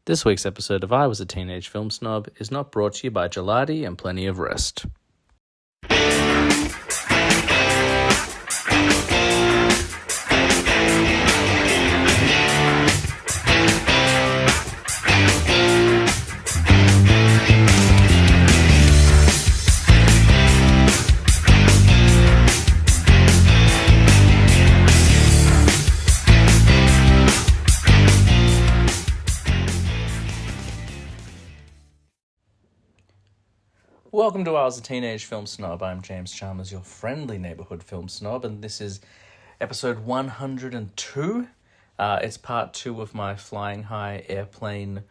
This week's episode of I Was a Teenage Film Snob is not brought to you by Gelati and Plenty of Rest. Welcome to I Was a Teenage Film Snob. I'm James Chalmers, your friendly neighbourhood film snob, and this is episode 102. It's part 2 of my Flying High Airplane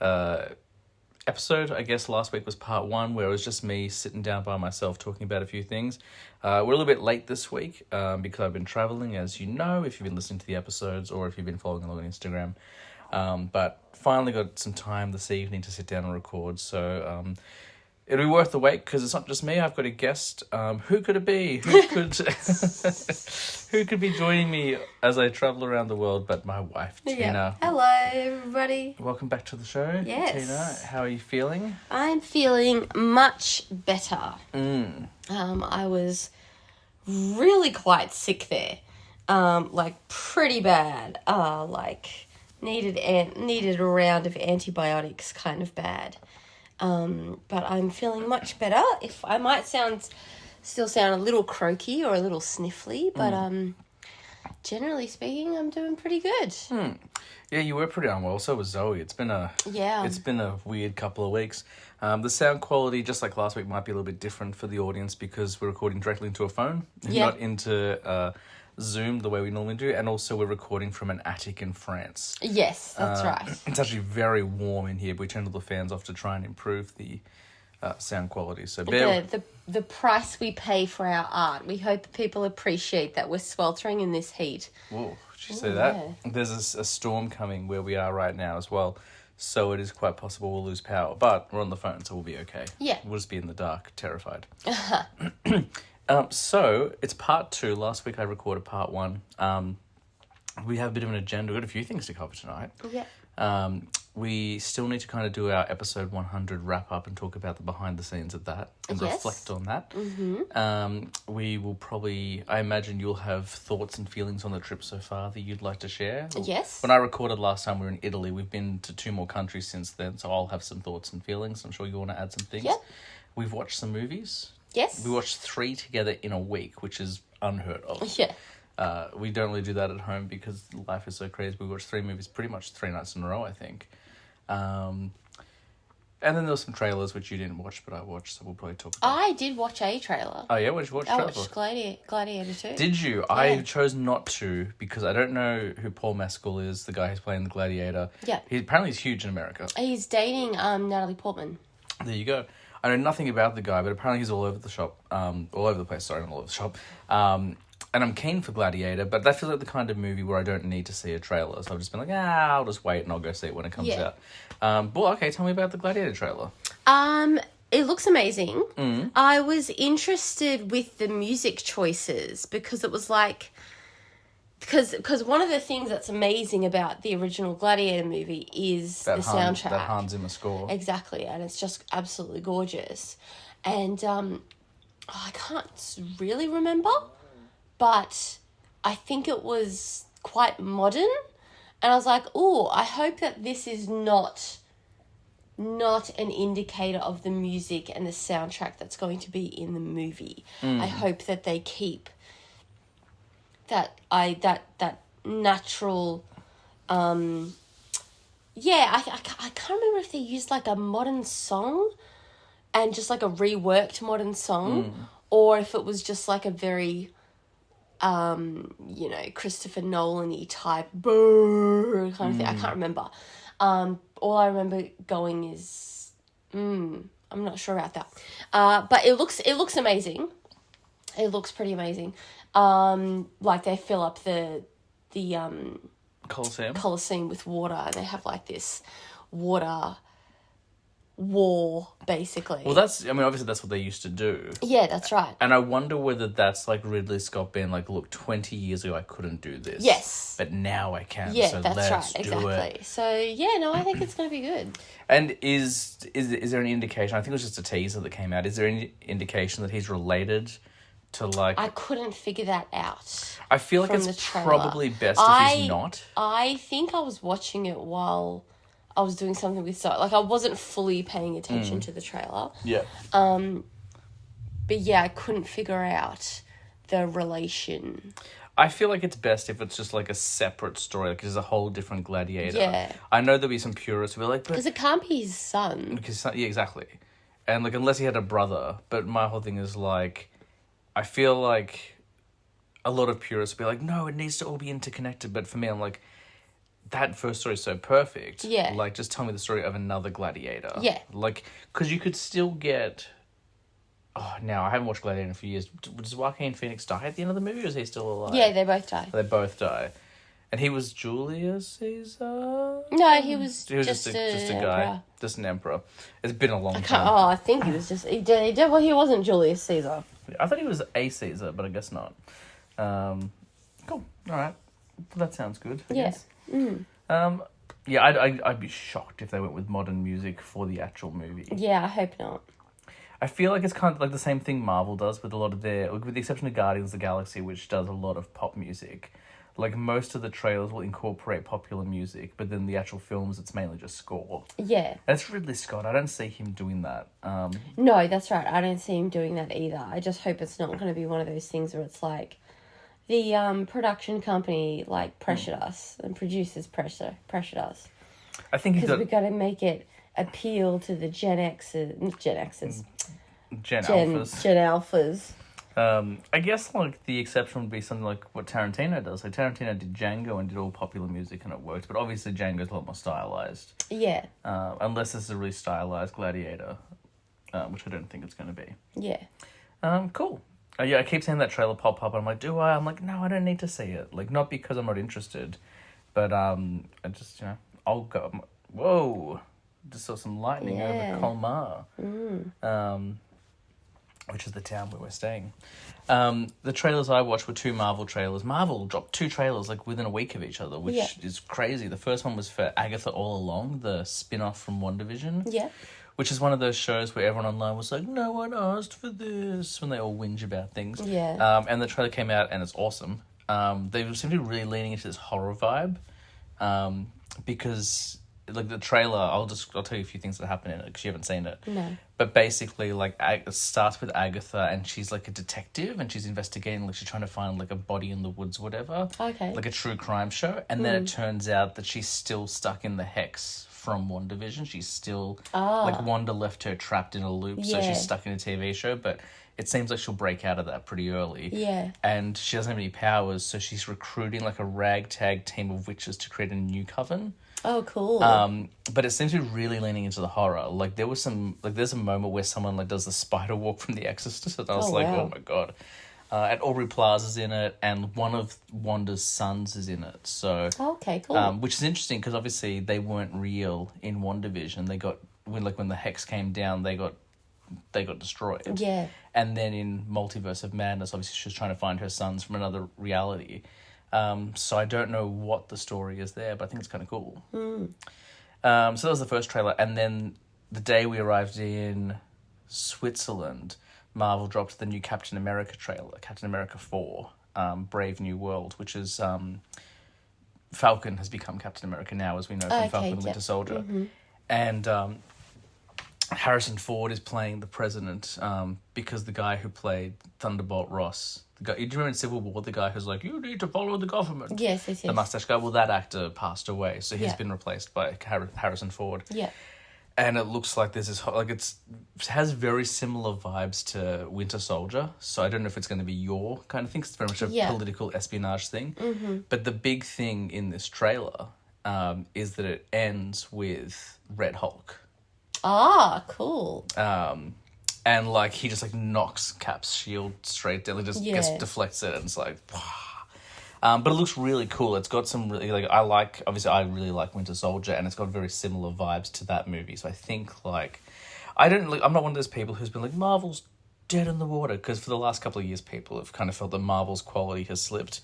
episode. I guess last week was part 1, where it was just me sitting down by myself talking about a few things. We're a little bit late this week because I've been travelling, as you know, if you've been listening to the episodes or if you've been following along on Instagram. But finally got some time this evening to sit down and record, so... it'll be worth the wait because it's not just me. I've got a guest. Who could it be? Who could be joining me as I travel around the world? But my wife, Tina. Yeah. Hello, everybody. Welcome back to the show. Yes. Tina, how are you feeling? I'm feeling much better. Mm. I was really quite sick there, like pretty bad. Needed a round of antibiotics, kind of bad. But I'm feeling much better. If I might still sound a little croaky or a little sniffly, but generally speaking, I'm doing pretty good. Yeah, you were pretty unwell. So was Zoe. It's been a weird couple of weeks. The sound quality, just like last week, might be a little bit different for the audience because we're recording directly into a phone, not into Zoom the way we normally do, and also we're recording from an attic in France. Yes, that's right. It's actually very warm in here, but we turned all the fans off to try and improve the sound quality. So the price we pay for our art. We hope people appreciate that we're sweltering in this heat. Whoa, did you say that? Yeah. There's a storm coming where we are right now as well, so it is quite possible we'll lose power, but we're on the phone, so we'll be okay. Yeah. We'll just be in the dark, terrified. So it's part 2. Last week I recorded part 1. We have a bit of an agenda. We've got a few things to cover tonight. Yeah. We still need to kind of do our episode 100 wrap up and talk about the behind the scenes of that and reflect on that. Mm-hmm. We will probably, I imagine you'll have thoughts and feelings on the trip so far that you'd like to share. Yes. When I recorded last time, we were in Italy. We've been to 2 more countries since then, so I'll have some thoughts and feelings. I'm sure you want to add some things. Yep. We've watched some movies. Yes. We watched 3 together in a week, which is unheard of. Yeah. We don't really do that at home because life is so crazy. We watched 3 movies pretty much 3 nights in a row, I think. And then there were some trailers which you didn't watch, but I watched, so we'll probably talk about. I did watch a trailer. Oh yeah, what did you watch? I watched Gladiator 2. Did you? Yeah. I chose not to because I don't know who Paul Mescal is, the guy who's playing the Gladiator. Yeah. Apparently he's huge in America. He's dating Natalie Portman. There you go. I know nothing about the guy, but apparently he's all over the shop. All over the place, sorry, not all over the shop. And I'm keen for Gladiator, but that feels like the kind of movie where I don't need to see a trailer. So I've just been like, I'll just wait and I'll go see it when it comes out. But okay, tell me about the Gladiator trailer. It looks amazing. Mm. I was interested with the music choices because it was like... Because one of the things that's amazing about the original Gladiator movie is the soundtrack. That Hans Zimmer score. Exactly, and it's just absolutely gorgeous. And I can't really remember, but I think it was quite modern. And I was like, oh, I hope that this is not an indicator of the music and the soundtrack that's going to be in the movie. I hope that they keep that natural, I can't remember if they used like a modern song and just like a reworked modern song or if it was just like a very, Christopher Nolan-y type kind of thing. I can't remember. All I remember going is, I'm not sure about that. But it looks amazing. It looks pretty amazing. Like they fill up the Colosseum with water, and they have like this water war, basically. Well, obviously that's what they used to do. Yeah, that's right. And I wonder whether that's like Ridley Scott being like, look, 20 years ago I couldn't do this. Yes. But now I can. Yeah, so that's let's right. do Exactly. it. So, yeah, no, I think it's going to be good. And is there any indication, I think it was just a teaser that came out, is there any indication that he's related to like... I couldn't figure that out. I feel like from it's the trailer. probably best if he's not. I think I was watching it while I was doing something with Zoe. Like, I wasn't fully paying attention to the trailer. Yeah. But yeah, I couldn't figure out the relation. I feel like it's best if it's just like a separate story, like there's a whole different Gladiator. Yeah. I know there'll be some purists who are like, but... Because it can't be his son. Because, yeah, exactly. And like, unless he had a brother. But my whole thing is like, I feel like a lot of purists will be like, no, it needs to all be interconnected. But for me, I'm like, that first story is so perfect. Yeah. Like, just tell me the story of another Gladiator. Yeah. Like, because you could still get... Oh, now, I haven't watched Gladiator in a few years. Does Joaquin Phoenix die at the end of the movie, or is he still alive? Yeah, they both die. They both die. And he was Julius Caesar? No, he was just a guy. emperor. Just an emperor. It's been a long Oh, time. I think he was just... Well, he wasn't Julius Caesar. I thought he was a Caesar, but I guess not. Cool. All right. That sounds good, I Yeah. guess. Yeah, I'd be shocked if they went with modern music for the actual movie. Yeah, I hope not. I feel like it's kind of like the same thing Marvel does with a lot of their... With the exception of Guardians of the Galaxy, which does a lot of pop music. Like, most of the trailers will incorporate popular music, but then the actual films, it's mainly just score. Yeah. That's Ridley Scott. I don't see him doing that. No, that's right. I don't see him doing that either. I just hope it's not going to be one of those things where it's like the production company like pressured us and producers pressured us. I think because we got to make it appeal to the Gen Alphas. Gen Alphas. I guess like the exception would be something like what Tarantino does. Like Tarantino did Django and did all popular music and it worked, but obviously Django's a lot more stylized. Yeah. Unless this is a really stylized Gladiator, which I don't think it's going to be. Yeah. Cool. Yeah, I keep seeing that trailer pop up. And I'm like, do I? I'm like, no, I don't need to see it. Like, not because I'm not interested, but I just, I'll go. Whoa! Just saw some lightning over Colmar. Which is the town where we're staying. The trailers I watched were 2 Marvel trailers. Marvel dropped 2 trailers like within a week of each other, which is crazy. The first one was for Agatha All Along, the spin-off from WandaVision. Yeah. Which is one of those shows where everyone online was like, no one asked for this, when they all whinge about things. Yeah. And the trailer came out and it's awesome. They seem to be really leaning into this horror vibe. Because... Like the trailer, I'll tell you a few things that happen in it because you haven't seen it. No. But basically, like it starts with Agatha, and she's like a detective, and she's investigating, like she's trying to find like a body in the woods, whatever. Okay. Like a true crime show, and then it turns out that she's still stuck in the hex from WandaVision. She's still like Wanda left her trapped in a loop, so she's stuck in a TV show, but. It seems like she'll break out of that pretty early. Yeah. And she doesn't have any powers, so she's recruiting like a ragtag team of witches to create a new coven. Oh, cool. But it seems to be really leaning into the horror. Like there was there's a moment where someone like does the spider walk from The Exorcist, and I was like, oh my god. And Aubrey Plaza's in it, and one of Wanda's sons is in it. So okay, cool. Which is interesting because obviously they weren't real in WandaVision. They got when the hex came down, they got destroyed. Yeah. And then in Multiverse of Madness, obviously she was trying to find her sons from another reality. So I don't know what the story is there, but I think it's kind of cool. So that was the first trailer. And then the day we arrived in Switzerland, Marvel dropped the new Captain America trailer, Captain America 4, Brave New World, which is Falcon has become Captain America now, as we know from Falcon and Winter Soldier. Mm-hmm. And Harrison Ford is playing the president because the guy who played Thunderbolt Ross, do you remember in Civil War, the guy who's like, you need to follow the government? Yes. The mustache guy. Well, that actor passed away, so he's been replaced by Harrison Ford. Yeah. And it looks like there's this, like it has very similar vibes to Winter Soldier, so I don't know if it's going to be your kind of thing, 'cause it's very much a political espionage thing. Mm-hmm. But the big thing in this trailer is that it ends with Red Hulk. Ah, cool. And like he just like knocks Cap's shield straight down, like just deflects it, and it's like, But it looks really cool. It's got some really, like, obviously I really like Winter Soldier, and it's got very similar vibes to that movie. So I think, like, I'm not one of those people who's been like, Marvel's dead in the water, because for the last couple of years people have kind of felt that Marvel's quality has slipped.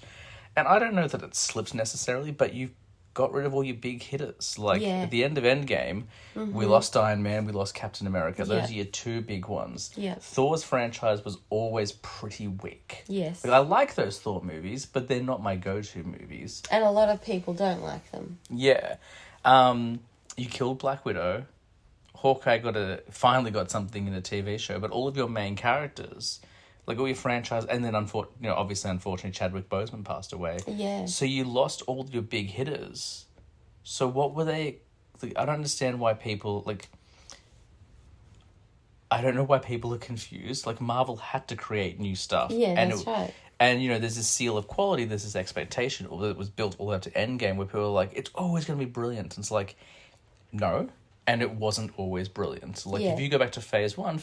And I don't know that it's slipped necessarily, but you've got rid of all your big hitters. Like, at the end of Endgame, we lost Iron Man, we lost Captain America. Those are your two big ones. Yeah. Thor's franchise was always pretty weak. Yes. Like, I like those Thor movies, but they're not my go-to movies. And a lot of people don't like them. Yeah. You killed Black Widow. Hawkeye finally got something in a TV show, but all of your main characters, like all your franchise, and then unfortunately Chadwick Boseman passed away. Yeah. So you lost all your big hitters. So what were they? Like, I don't understand why people I don't know why people are confused. Like, Marvel had to create new stuff. Yeah, that's right. And, there's this seal of quality, there's this expectation that was built all the way up to Endgame where people are like, it's always going to be brilliant. And it's like, no. And it wasn't always brilliant. Like, if you go back to Phase 1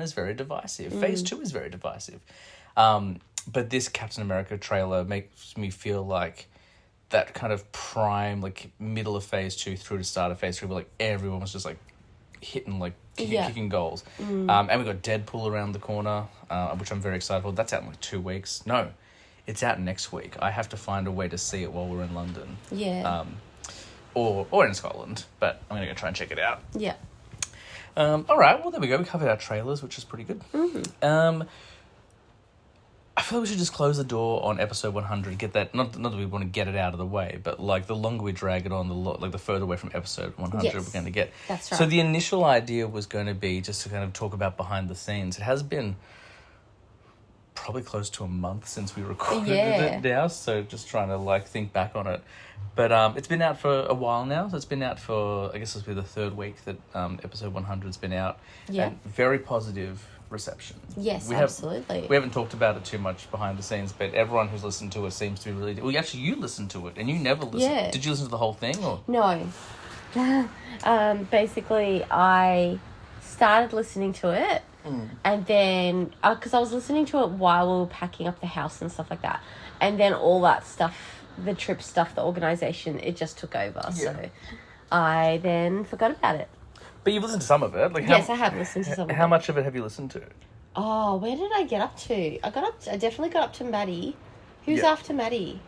is very divisive. Phase 2 is very divisive. But this Captain America trailer makes me feel like that kind of prime, like, middle of Phase 2 through to start of Phase 3, where, like, everyone was just, like, hitting, like, kicking goals. And we got Deadpool around the corner, which I'm very excited for. That's out in, like, 2 weeks. No, it's out next week. I have to find a way to see it while we're in London. Yeah. Or in Scotland, but I'm going to go try and check it out. Yeah. All right, well, there we go. We covered our trailers, which is pretty good. I feel like we should just close the door on episode 100, get that, not that we want to get it out of the way, but, like, the longer we drag it on, the further away from episode 100 we're going to get. That's right. So the initial idea was going to be just to kind of talk about behind the scenes. It has been probably close to a month since we recorded it now, so just trying to, like, think back on it. But it's been out for a while now, so it's been out for, I guess this will be the third week that episode 100's been out. Yeah. And very positive reception. Yes, absolutely. We haven't talked about it too much behind the scenes, but everyone who's listened to it seems to be really... Well, actually, you listened to it, and you never listened. Yeah. Did you listen to the whole thing, or...? No. Basically, I started listening to it, and then... Because I was listening to it while we were packing up the house and stuff like that. And then all that stuff... The trip stuff, the organisation, it just took over. Yeah. So I then forgot about it. But you've listened to some of it. Like, yes, I have listened to some of it. How much of it have you listened to? Oh, where did I get up to? I definitely got up to Maddie. Who's after Maddie?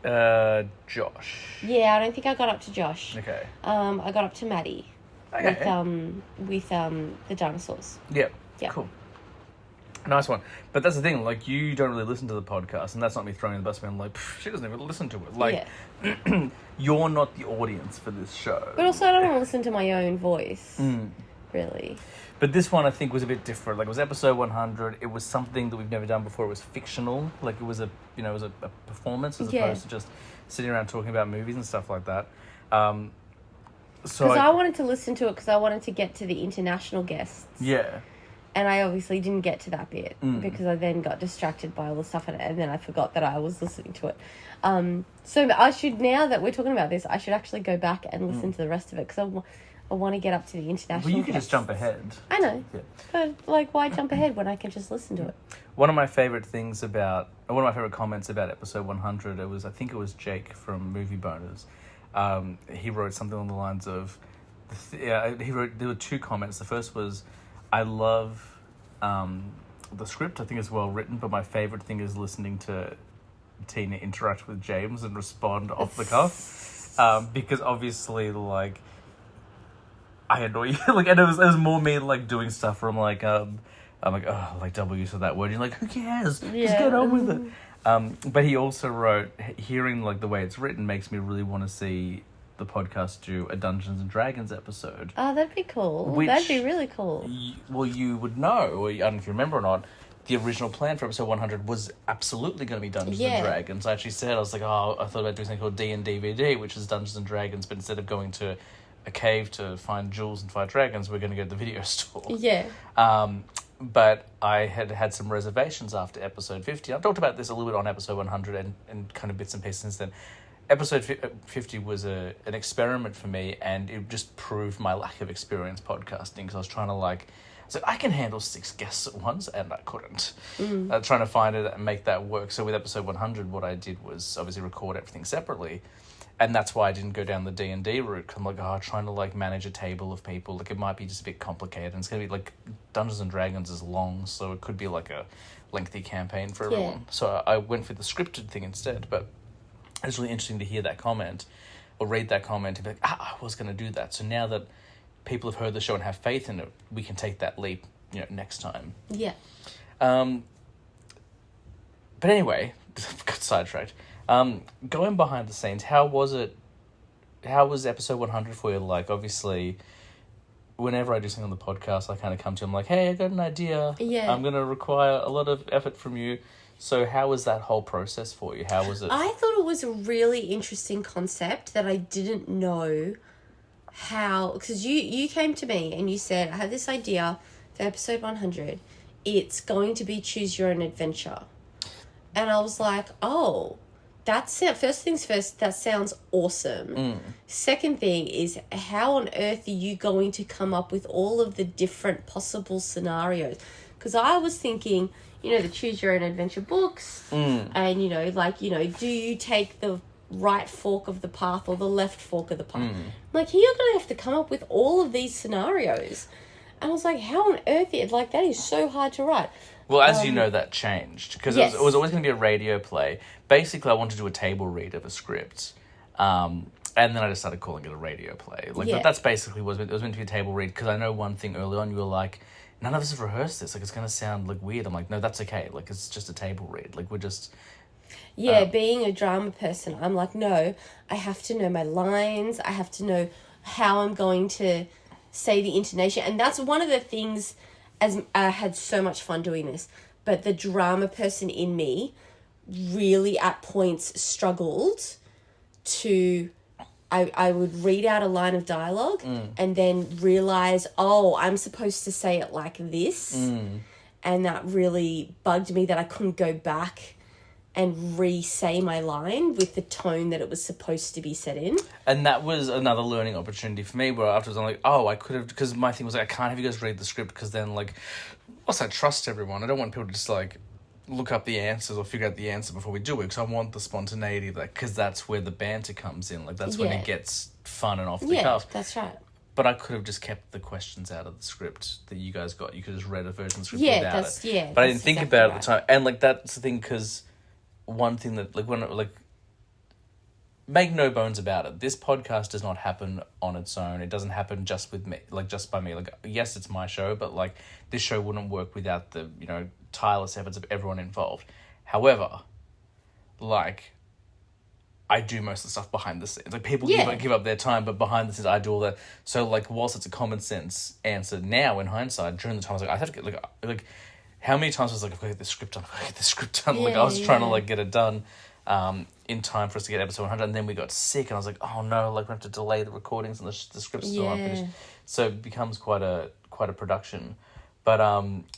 Josh. Yeah, I don't think I got up to Josh. Okay. I got up to Maddie. Okay. With the dinosaurs. Yeah. Yeah. Cool. Nice one. But that's the thing, like, you don't really listen to the podcast, and that's not me throwing the bus, being like, she doesn't even listen to it. Like, you're not the audience for this show. But also, I don't want to listen to my own voice, really. But this one, I think, was a bit different. Like, it was episode 100. It was something that we've never done before. It was fictional. Like, it was a performance as opposed to just sitting around talking about movies and stuff like that. Because I wanted to listen to it because I wanted to get to the international guests. Yeah. And I obviously didn't get to that bit because I then got distracted by all the stuff and then I forgot that I was listening to it. So I should, now that we're talking about this, I should actually go back and listen to the rest of it because I want to get up to the international Well, you can guests. just jump ahead. I know. Yeah. But, like, why jump ahead when I can just listen to it? One of my favourite comments about episode 100, I think it was Jake from Movie Boners. He wrote something along the lines of, there were two comments. The first was, I love the script. I think it's well written, but my favourite thing is listening to Tina interact with James and respond off the cuff. Because obviously, like, I annoy you. Like, and it was more me, like, doing stuff where I'm like, oh, like, double use of that word. You're like, who cares? Just get on with it. But he also wrote, hearing, like, the way it's written makes me really want to see the podcast do a Dungeons and Dragons episode. Oh, that'd be cool. That'd be really cool. You would know, or I don't know if you remember or not, the original plan for episode 100 was absolutely going to be Dungeons and Dragons. I actually said, I was like, I thought about doing something called D&DVD, which is Dungeons and Dragons, but instead of going to a cave to find jewels and fight dragons, we're going to go to the video store. Yeah. But I had some reservations after episode 50. I've talked about this a little bit on episode 100 and kind of bits and pieces since then. Episode 50 was an experiment for me, and it just proved my lack of experience podcasting, because I was trying to, like, So I can handle 6 guests at once, and I couldn't. Trying to find it and make that work. So with episode 100, what I did was obviously record everything separately. And that's why I didn't go down the D&D route. I'm like, trying to like manage a table of people, like it might be just a bit complicated. And it's going to be like Dungeons and Dragons is long, so it could be like a lengthy campaign for everyone. So I went for the scripted thing instead. But it's really interesting to hear that comment or read that comment and be like, I was going to do that. So now that people have heard the show and have faith in it, we can take that leap, next time. Yeah. But anyway, got sidetracked. Going behind the scenes, how was it? How was episode 100 for you? Like, obviously, whenever I do something on the podcast, I kind of come to you, I'm like, hey, I got an idea. Yeah. I'm going to require a lot of effort from you. So how was that whole process for you? How was it? I thought it was a really interesting concept that I didn't know how... Because you came to me and you said, I have this idea for episode 100. It's going to be choose your own adventure. And I was like, oh... That's it. First things first, that sounds awesome. Second thing is, how on earth are you going to come up with all of the different possible scenarios? Because I was thinking, the choose your own adventure books and, do you take the right fork of the path or the left fork of the path? Like, you're going to have to come up with all of these scenarios. And I was like, how on earth? That is so hard to write. Well, as you know, that changed. Because it was always going to be a radio play. Basically, I wanted to do a table read of a script. And then I just started calling it a radio play. But that's basically what it was meant to be a table read. Because I know one thing early on, you were like, none of us have rehearsed this. Like, it's going to sound, weird. I'm like, no, that's okay. Like, it's just a table read. Like, we're just... being a drama person, I'm like, no, I have to know my lines. I have to know how I'm going to say the intonation. And that's one of the things... As I had so much fun doing this, but the drama person in me really at points struggled to... I would read out a line of dialogue and then realise, I'm supposed to say it like this. And that really bugged me that I couldn't go back and re-say my line with the tone that it was supposed to be said in. And that was another learning opportunity for me, where afterwards I'm like, I could have... Because my thing was, I can't have you guys read the script, because then, also I trust everyone. I don't want people to just, look up the answers or figure out the answer before we do it, because I want the spontaneity of that, because that's where the banter comes in. That's when it gets fun and off the cuff. Yeah, that's right. But I could have just kept the questions out of the script that you guys got. You could have just read a version of the script without it. Yeah, but I didn't think about it at the time. And, that's the thing, because... One thing that, make no bones about it, this podcast does not happen on its own. It doesn't happen just with me, just by me. Yes, it's my show, but, this show wouldn't work without the, tireless efforts of everyone involved. However, I do most of the stuff behind the scenes. People give up their time, but behind the scenes, I do all that. So, whilst it's a common sense answer now, in hindsight, during the time, I was I have to get, how many times was I've got to get the script done, I was trying to, get it done in time for us to get episode 100, and then we got sick, and I was like, oh no, we have to delay the recordings, and the script's still unfinished. So it becomes quite a production. But,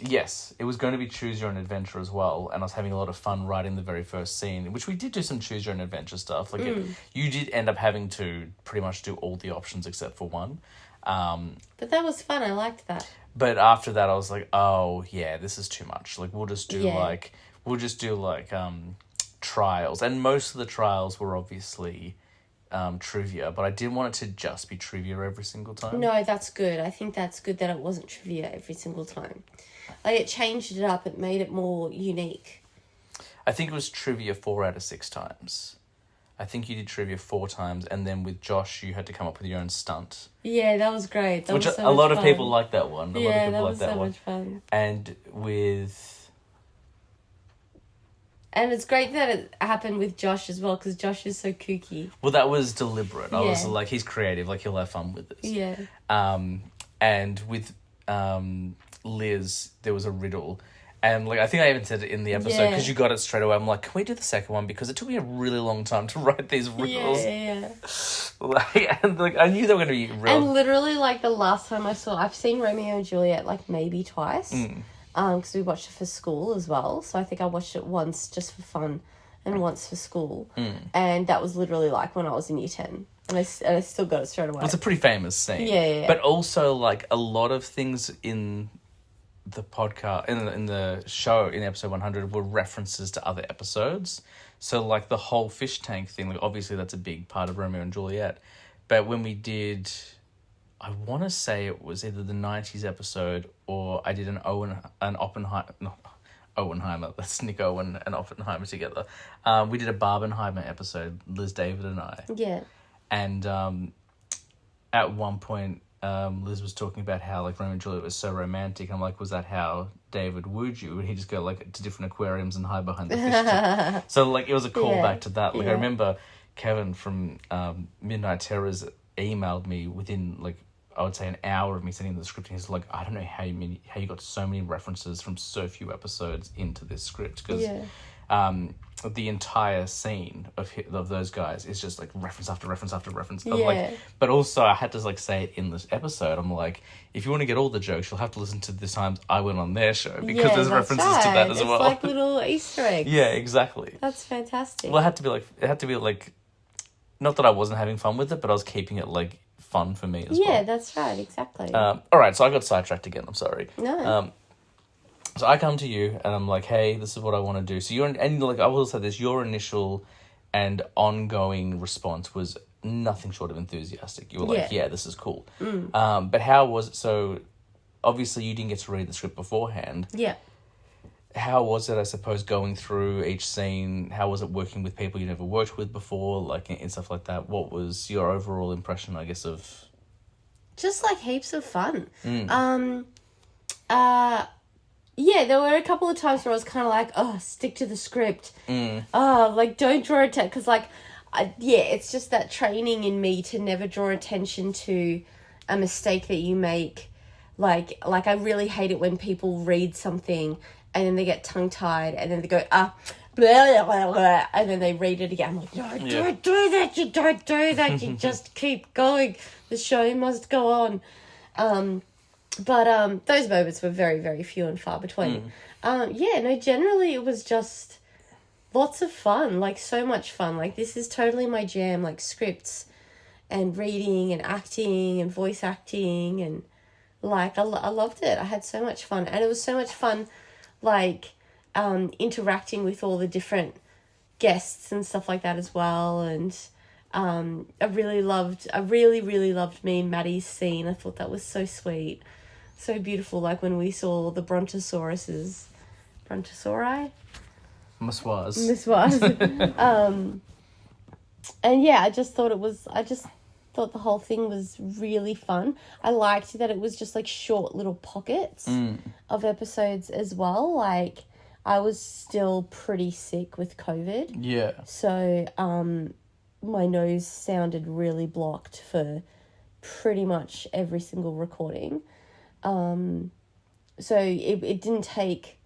yes, it was going to be Choose Your Own Adventure as well, and I was having a lot of fun writing the very first scene, which we did do some Choose Your Own Adventure stuff. You did end up having to pretty much do all the options except for one. But that was fun. I liked that. But after that, I was like, oh, yeah, this is too much. We'll just do, trials. And most of the trials were obviously trivia, but I didn't want it to just be trivia every single time. No, that's good. I think that's good that it wasn't trivia every single time. It changed it up. It made it more unique. I think it was trivia 4 out of 6 times. I think you did trivia 4 times, and then with Josh, you had to come up with your own stunt. Yeah, that was great. Which a lot of people like that one. A lot of people like that one. Much fun. And with... And it's great that it happened with Josh as well, because Josh is so kooky. Well, that was deliberate. I was like, he's creative. He'll have fun with this. Yeah. And with Liz, there was a riddle. And, I think I even said it in the episode, because you got it straight away. I'm like, can we do the second one? Because it took me a really long time to write these riddles. Yeah. And, I knew they were going to be real. And literally, the last time I've seen Romeo and Juliet, maybe twice. Because we watched it for school as well. So I think I watched it once just for fun and once for school. And that was literally, when I was in year 10. And I still got it straight away. It's a pretty famous scene. Yeah. But also, a lot of things in the podcast in the show in episode 100 were references to other episodes. So like the whole fish tank thing, like obviously that's a big part of Romeo and Juliet. But when we did, I want to say it was either the 90s episode or I did an Oppenheimer, not Owenheimer, that's Nick Owen and Oppenheimer together. We did a Barbenheimer episode, Liz, David and I. Yeah. And at one point, Liz was talking about how like Romeo and Juliet was so romantic. I'm like, was that how David wooed you? Would he just go like to different aquariums and hide behind the fish tank? So like it was a callback to that. Like I remember Kevin from Midnight Terrors emailed me within like I would say an hour of me sending the script, and he's like, I don't know how you got so many references from so few episodes into this script, because the entire scene of those guys is just like reference after reference after reference. Like, but also I had to like say it in this episode. I'm like, if you want to get all the jokes, you'll have to listen to the times I went on their show, because there's references to that as well. It's like little Easter eggs. Yeah, exactly. That's fantastic. Well, it had to be like, not that I wasn't having fun with it, but I was keeping it like fun for me as well. Yeah, that's right, exactly. All right, so I got sidetracked again. I'm sorry. No. So I come to you and I'm like, hey, this is what I want to do. So and like I will say this, your initial and ongoing response was nothing short of enthusiastic. You were like, yeah, this is cool. But how was it? So obviously you didn't get to read the script beforehand. Yeah. How was it, I suppose, going through each scene? How was it working with people you never worked with before, like, and stuff like that? What was your overall impression, I guess, of... Just, like, heaps of fun. Yeah, there were a couple of times where I was kind of like, oh, stick to the script. Like, don't draw attention. Because, like, it's just that training in me to never draw attention to a mistake that you make. Like I really hate it when people read something and then they get tongue-tied, and then they go, blah, blah, blah, blah, and then they read it again. I'm like, no, don't do that, you don't do that, you just keep going. The show must go on. But those moments were very, very few and far between. Generally it was just lots of fun, like so much fun. Like this is totally my jam, like scripts and reading and acting and voice acting, and like I loved it. I had so much fun, and it was so much fun like interacting with all the different guests and stuff like that as well. And I really loved me and Maddie's scene. I thought that was so sweet, so beautiful, like when we saw the Brontosauri Mousswas. And yeah, I just thought the whole thing was really fun. I liked that it was just like short little pockets of episodes as well. Like I was still pretty sick with COVID. Yeah. So my nose sounded really blocked for pretty much every single recording. So it didn't take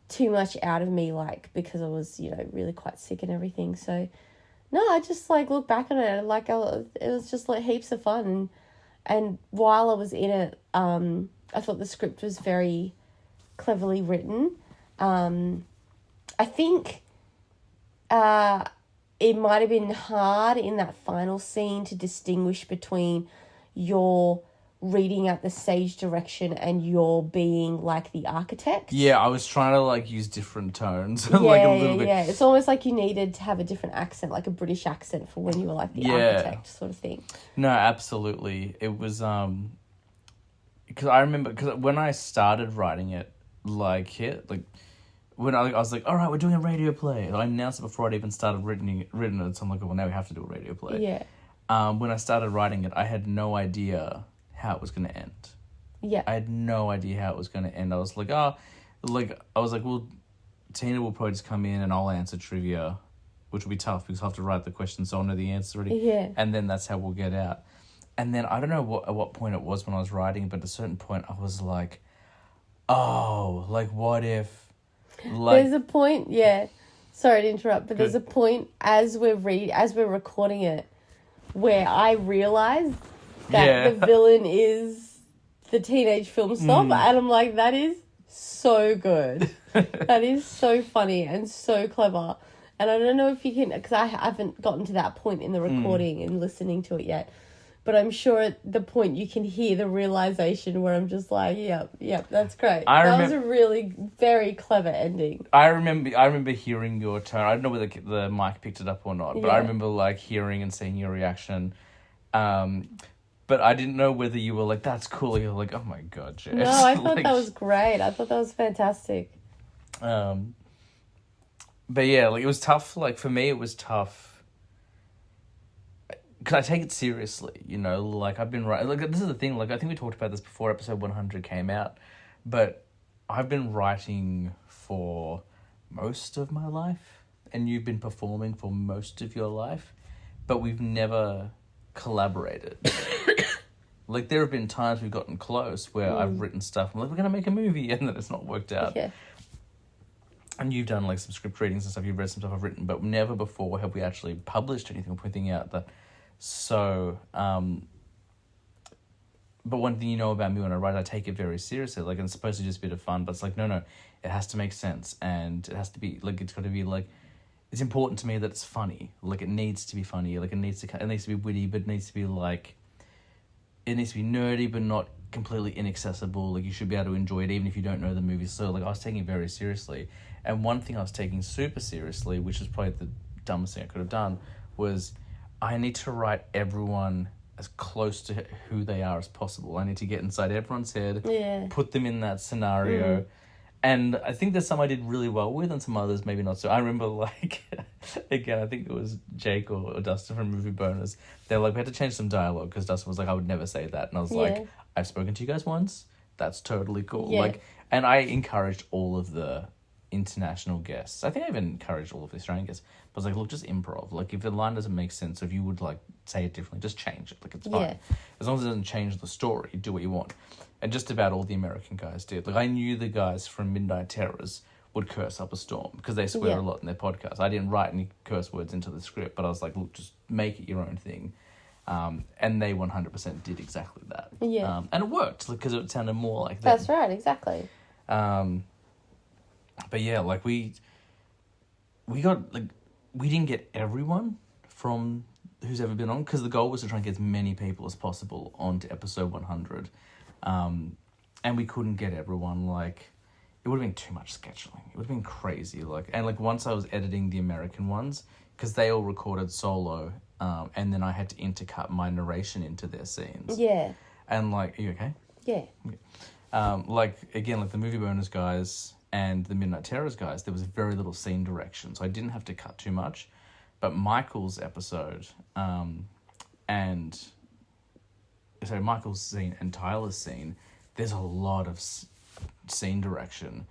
too much out of me, like, because I was, really quite sick and everything. So no, I just like look back on it like it was just like heaps of fun, and while I was in it, I thought the script was very cleverly written. I think it might have been hard in that final scene to distinguish between your reading out the stage direction and you're being like the architect. Yeah, I was trying to like use different tones. Like a little bit. Yeah. It's almost like you needed to have a different accent, like a British accent for when you were like the architect sort of thing. No, absolutely. It was because I remember, because when I started writing it, when I was like, all right, we're doing a radio play. And I announced it before I'd even started written it. So I'm like, well, now we have to do a radio play. Yeah. When I started writing it, I had no idea how it was going to end. Yeah. I had no idea how it was going to end. I was like, well, Tina will probably just come in and I'll answer trivia, which will be tough because I'll have to write the questions so I know the answer already. Yeah. And then that's how we'll get out. And then I don't know at what point it was when I was writing, but at a certain point I was like, oh, like what if... Like, there's a point, sorry to interrupt, but there's a point as we're recording it where I realised that the villain is the teenage film snob, and I'm like, that is so good. That is so funny and so clever. And I don't know if you can, because I haven't gotten to that point in the recording and listening to it yet, but I'm sure at the point you can hear the realization where I'm just like, yep, that's great. That was a really very clever ending. I remember hearing your tone. I don't know whether the mic picked it up or not, but I remember like hearing and seeing your reaction. But I didn't know whether you were like, that's cool. You're like, oh my God, Jess. No, I thought that was great. I thought that was fantastic. But yeah, like it was tough. Like for me, it was tough. Because I take it seriously, you know, like I've been writing, like this is the thing, like I think we talked about this before episode 100 came out, but I've been writing for most of my life and you've been performing for most of your life, but we've never collaborated. Like there have been times we've gotten close where I've written stuff, I'm like, we're going to make a movie, and then it's not worked out. Yeah. And you've done like some script readings and stuff, you've read some stuff I've written, but never before have we actually published anything or put anything out that. So, but one thing you know about me when I write, I take it very seriously. Like, it's supposed to just be a bit of fun, but it's like, no, it has to make sense, and it has to be like, it's got to be like, it's important to me that it's funny. Like, it needs to be funny. Like, it needs to be witty, but it needs to be like, it needs to be nerdy, but not completely inaccessible. Like, you should be able to enjoy it even if you don't know the movie. So, like, I was taking it very seriously, and one thing I was taking super seriously, which is probably the dumbest thing I could have done, was I need to write everyone as close to who they are as possible. I need to get inside everyone's head, put them in that scenario. And I think there's some I did really well with and some others maybe not so. I remember, like, again, I think it was Jake or Dustin from Movie Bonus. They were like, we had to change some dialogue because Dustin was like, I would never say that. And I was like, I've spoken to you guys once. That's totally cool. Yeah. Like, and I encouraged all of the international guests. I think I even encouraged all of the Australian guests. But I was like, look, just improv. Like, if the line doesn't make sense, if you would, like, say it differently, just change it. Like, it's fine. As long as it doesn't change the story, do what you want. And just about all the American guys did. Like, I knew the guys from Midnight Terrors would curse up a storm because they swear a lot in their podcast. I didn't write any curse words into the script, but I was like, look, just make it your own thing. And they 100% did exactly that. Yeah. And it worked because it sounded more like them. That's right, exactly. But yeah, like we got, like, we didn't get everyone from who's ever been on because the goal was to try and get as many people as possible onto episode 100. And we couldn't get everyone. Like, it would have been too much scheduling. It would have been crazy. Like, and like once I was editing the American ones, because they all recorded solo, and then I had to intercut my narration into their scenes. Yeah. And like, are you okay? Yeah. Like, again, like the Movie Bonus guys and the Midnight Terrors guys, there was very little scene direction, so I didn't have to cut too much. But Michael's episode, Michael's scene and Tyler's scene, there's a lot of scene direction.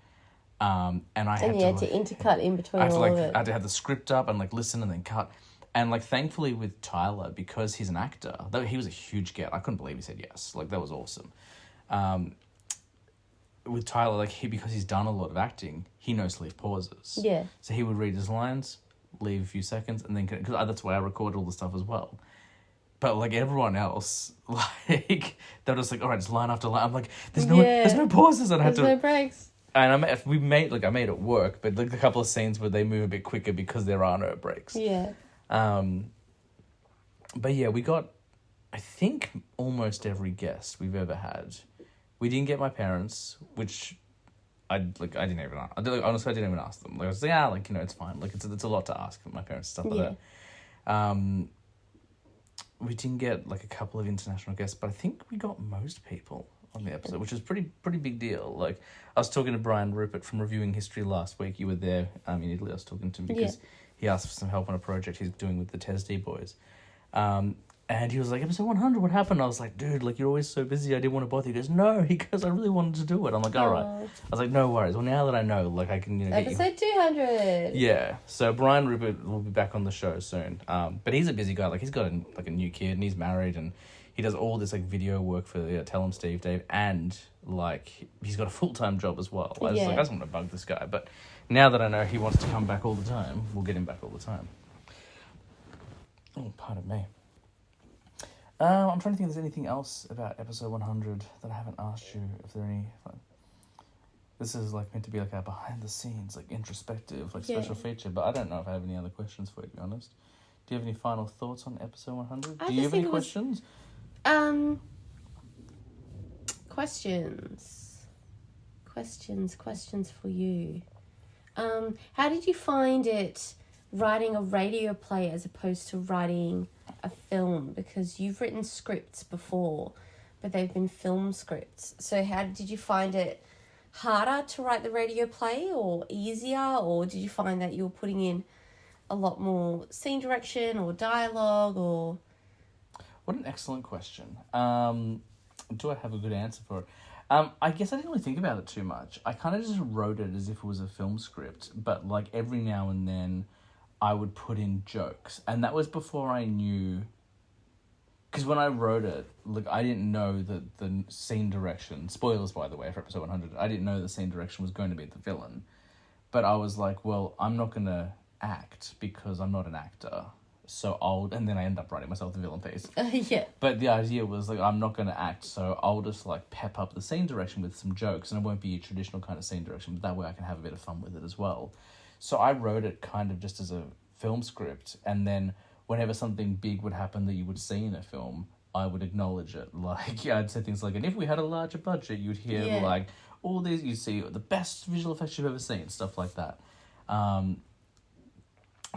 And I had you had to intercut in between all of it. I had to have the script up and like listen and then cut. And like thankfully with Tyler, because he's an actor, though he was a huge get. I couldn't believe he said yes. Like that was awesome. With Tyler, like because he's done a lot of acting, he knows to leave pauses. Yeah. So he would read his lines, leave a few seconds, and then because that's why I recorded all the stuff as well. But like everyone else, like they're just like, all right, it's line after line. I'm like, there's no pauses, and I had to. There's no breaks. And I made it work, but like a couple of scenes where they move a bit quicker because there are no breaks. Yeah. But yeah, we got, I think, almost every guest we've ever had. We didn't get my parents, which I didn't even ask. Honestly, I didn't even ask them. Like I was like, it's fine. Like it's a lot to ask my parents, stuff like that. We didn't get like a couple of international guests, but I think we got most people on the episode, which is pretty big deal. Like I was talking to Brian Rupert from Reviewing History last week. You were there in Italy. I was talking to him because he asked for some help on a project he's doing with the TESD boys. And he was like, episode 100, what happened? I was like, dude, like, you're always so busy, I didn't want to bother you. He goes, no. He goes, I really wanted to do it. I'm like, all right. I was like, no worries. Well, now that I know, like, I can, Episode 200. Yeah. So Brian Rupert will be back on the show soon. But he's a busy guy. Like, he's got a new kid, and he's married, and he does all this, like, video work for Tell Him Steve Dave, and, like, he's got a full-time job as well. I was like, I just want to bug this guy. But now that I know he wants to come back all the time, we'll get him back all the time. Oh, pardon me. I'm trying to think if there's anything else about episode 100 that I haven't asked you. If there are any... This is like meant to be like a behind-the-scenes, like introspective, like special feature, but I don't know if I have any other questions for you, to be honest. Do you have any final thoughts on episode 100? Do you have any questions? Questions for you. How did you find it writing a radio play as opposed to writing a film? Because you've written scripts before, but they've been film scripts. So how did you find it harder to write the radio play or easier? Or did you find that you were putting in a lot more scene direction or dialogue or... What an excellent question. Do I have a good answer for it? I guess I didn't really think about it too much. I kind of just wrote it as if it was a film script, but like every now and then I would put in jokes. And that was before I knew... Because when I wrote it, like I didn't know that the scene direction... Spoilers, by the way, for episode 100. I didn't know the scene direction was going to be the villain. But I was like, well, I'm not going to act because I'm not an actor. So and then I end up writing myself the villain piece. Yeah. But the idea was like, I'm not going to act, so I'll just like pep up the scene direction with some jokes, and it won't be a traditional kind of scene direction, but that way I can have a bit of fun with it as well. So I wrote it kind of just as a film script, and then whenever something big would happen that you would see in a film, I would acknowledge it. Like, yeah, I'd say things like, and if we had a larger budget, you'd hear like all these, you'd see the best visual effects you've ever seen, stuff like that.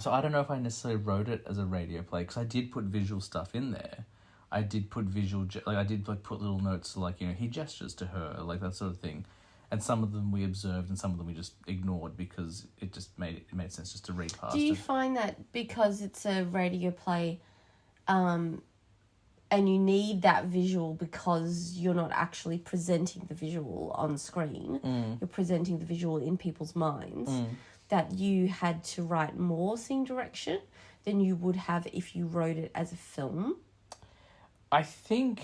So I don't know if I necessarily wrote it as a radio play, because I did put visual stuff in there. I did put I did like put little notes like, you know, he gestures to her, like that sort of thing. And some of them we observed and some of them we just ignored because it made sense just to read past it. Do you find that because it's a radio play, and you need that visual because you're not actually presenting the visual on screen, you're presenting the visual in people's minds, that you had to write more scene direction than you would have if you wrote it as a film? I think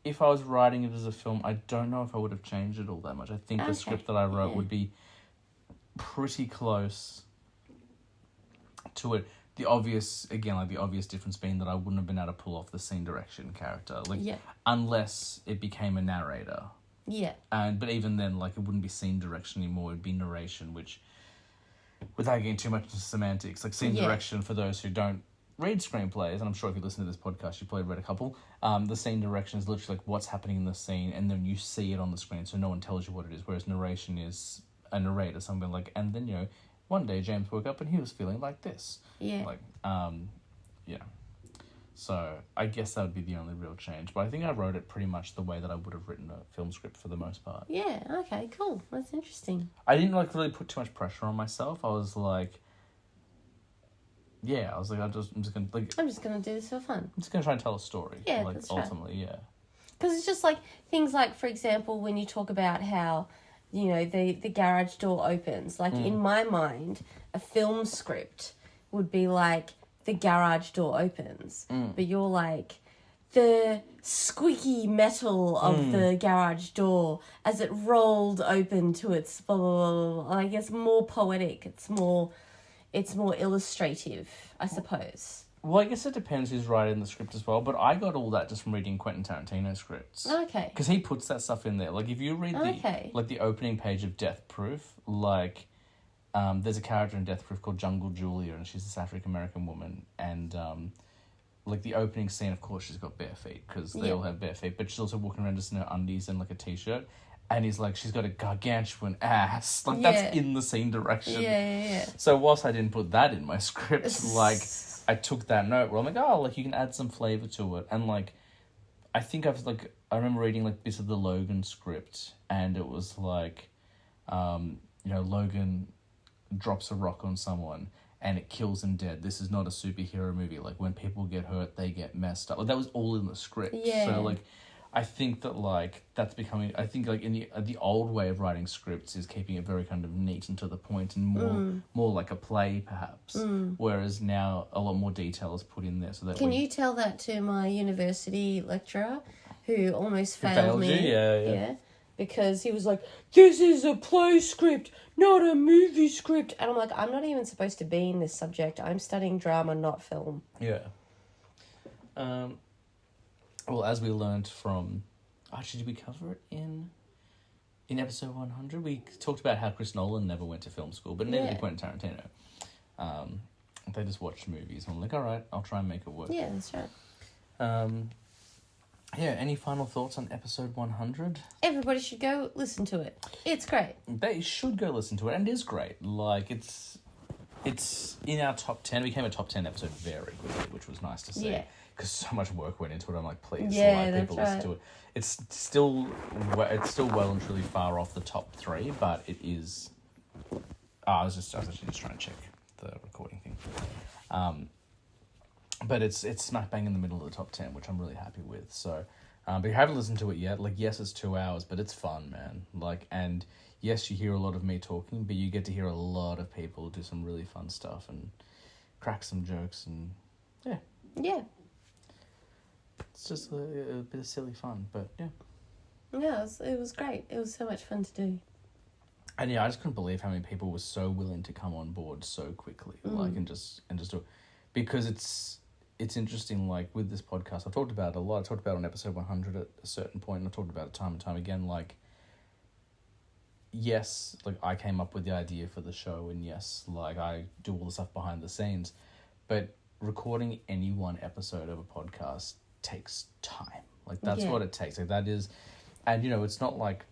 if I was writing it as a film, I don't know if I would have changed it all that much. I think the script that I wrote would be pretty close to it. The obvious difference being that I wouldn't have been able to pull off the scene direction character, unless it became a narrator. Yeah. But even then, like, it wouldn't be scene direction anymore. It'd be narration, which, without getting too much into semantics, like scene direction, for those who don't read screenplays, and I'm sure if you listen to this podcast, you probably read a couple, the scene direction is literally like what's happening in the scene, and then you see it on the screen, so no one tells you what it is, whereas narration is a narrator, something like, and then, you know, one day James woke up and he was feeling like this. Yeah. Like, yeah. So I guess that would be the only real change. But I think I wrote it pretty much the way that I would have written a film script for the most part. Yeah, okay, cool. That's interesting. I didn't like really put too much pressure on myself. I was like, I'm just gonna do this for fun. I'm just gonna try and tell a story. Yeah, like that's ultimately, yeah. Because it's just like things like, for example, when you talk about how, you know, the garage door opens. Like in my mind, a film script would be like the garage door opens, but you're like the squeaky metal of the garage door as it rolled open to its blah blah blah blah. Like it's more poetic. It's more illustrative, I suppose. Well, I guess it depends who's writing the script as well, but I got all that just from reading Quentin Tarantino scripts. Okay. Because he puts that stuff in there. Like, if you read the opening page of Death Proof, like, there's a character in Death Proof called Jungle Julia, and she's this African-American woman, and, like, the opening scene, of course, she's got bare feet, because they all have bare feet, but she's also walking around just in her undies and, like, a t-shirt, and he's like, she's got a gargantuan ass. Like, that's in the scene direction. Yeah. So, whilst I didn't put that in my script, like, I took that note where I'm like, oh, like, you can add some flavour to it. And, like, I think I remember reading, like, bits of the Logan script, and it was like, you know, Logan drops a rock on someone, and it kills him dead. This is not a superhero movie. Like, when people get hurt, they get messed up. Like, that was all in the script. Yeah. So, like, I think that, like, that's becoming... I think, like, in the old way of writing scripts is keeping it very kind of neat and to the point and more like a play, perhaps. Whereas now a lot more detail is put in there. So that Can you tell that to my university lecturer who almost failed me? Yeah. Because he was like, this is a play script, not a movie script. And I'm like, I'm not even supposed to be in this subject. I'm studying drama, not film. Yeah. Well, as we learned from... Actually, did we cover it in episode 100? We talked about how Chris Nolan never went to film school, but neither did Quentin Tarantino. They just watched movies, and I'm like, all right, I'll try and make it work. Yeah, that's right. Yeah, any final thoughts on episode 100? Everybody should go listen to it. It's great. They should go listen to it, and it is great. Like, it's in our top 10. We became a top 10 episode very quickly, which was nice to see. Yeah. Because so much work went into it. I'm like, please, Yeah, like, people that's listen to it. It's still well and truly far off the top 3, but it is. I was actually just trying to check the recording thing. But it's smack bang in the middle of the top 10, which I'm really happy with. So, but if you haven't listened to it yet, like, yes, it's 2 hours, but it's fun, man. Like, and yes, you hear a lot of me talking, but you get to hear a lot of people do some really fun stuff and crack some jokes, and yeah. Yeah. It's just a bit of silly fun, but yeah. Yeah, it was great. It was so much fun to do. And yeah, I just couldn't believe how many people were so willing to come on board so quickly, like, and just do it. Because it's interesting, like, with this podcast, I've talked about it a lot. I talked about it on episode 100 at a certain point, and I've talked about it time and time again, like, yes, like, I came up with the idea for the show, and yes, like, I do all the stuff behind the scenes, but recording any one episode of a podcast takes time. Like, that's what it takes. Like, that is, and, you know, it's not like,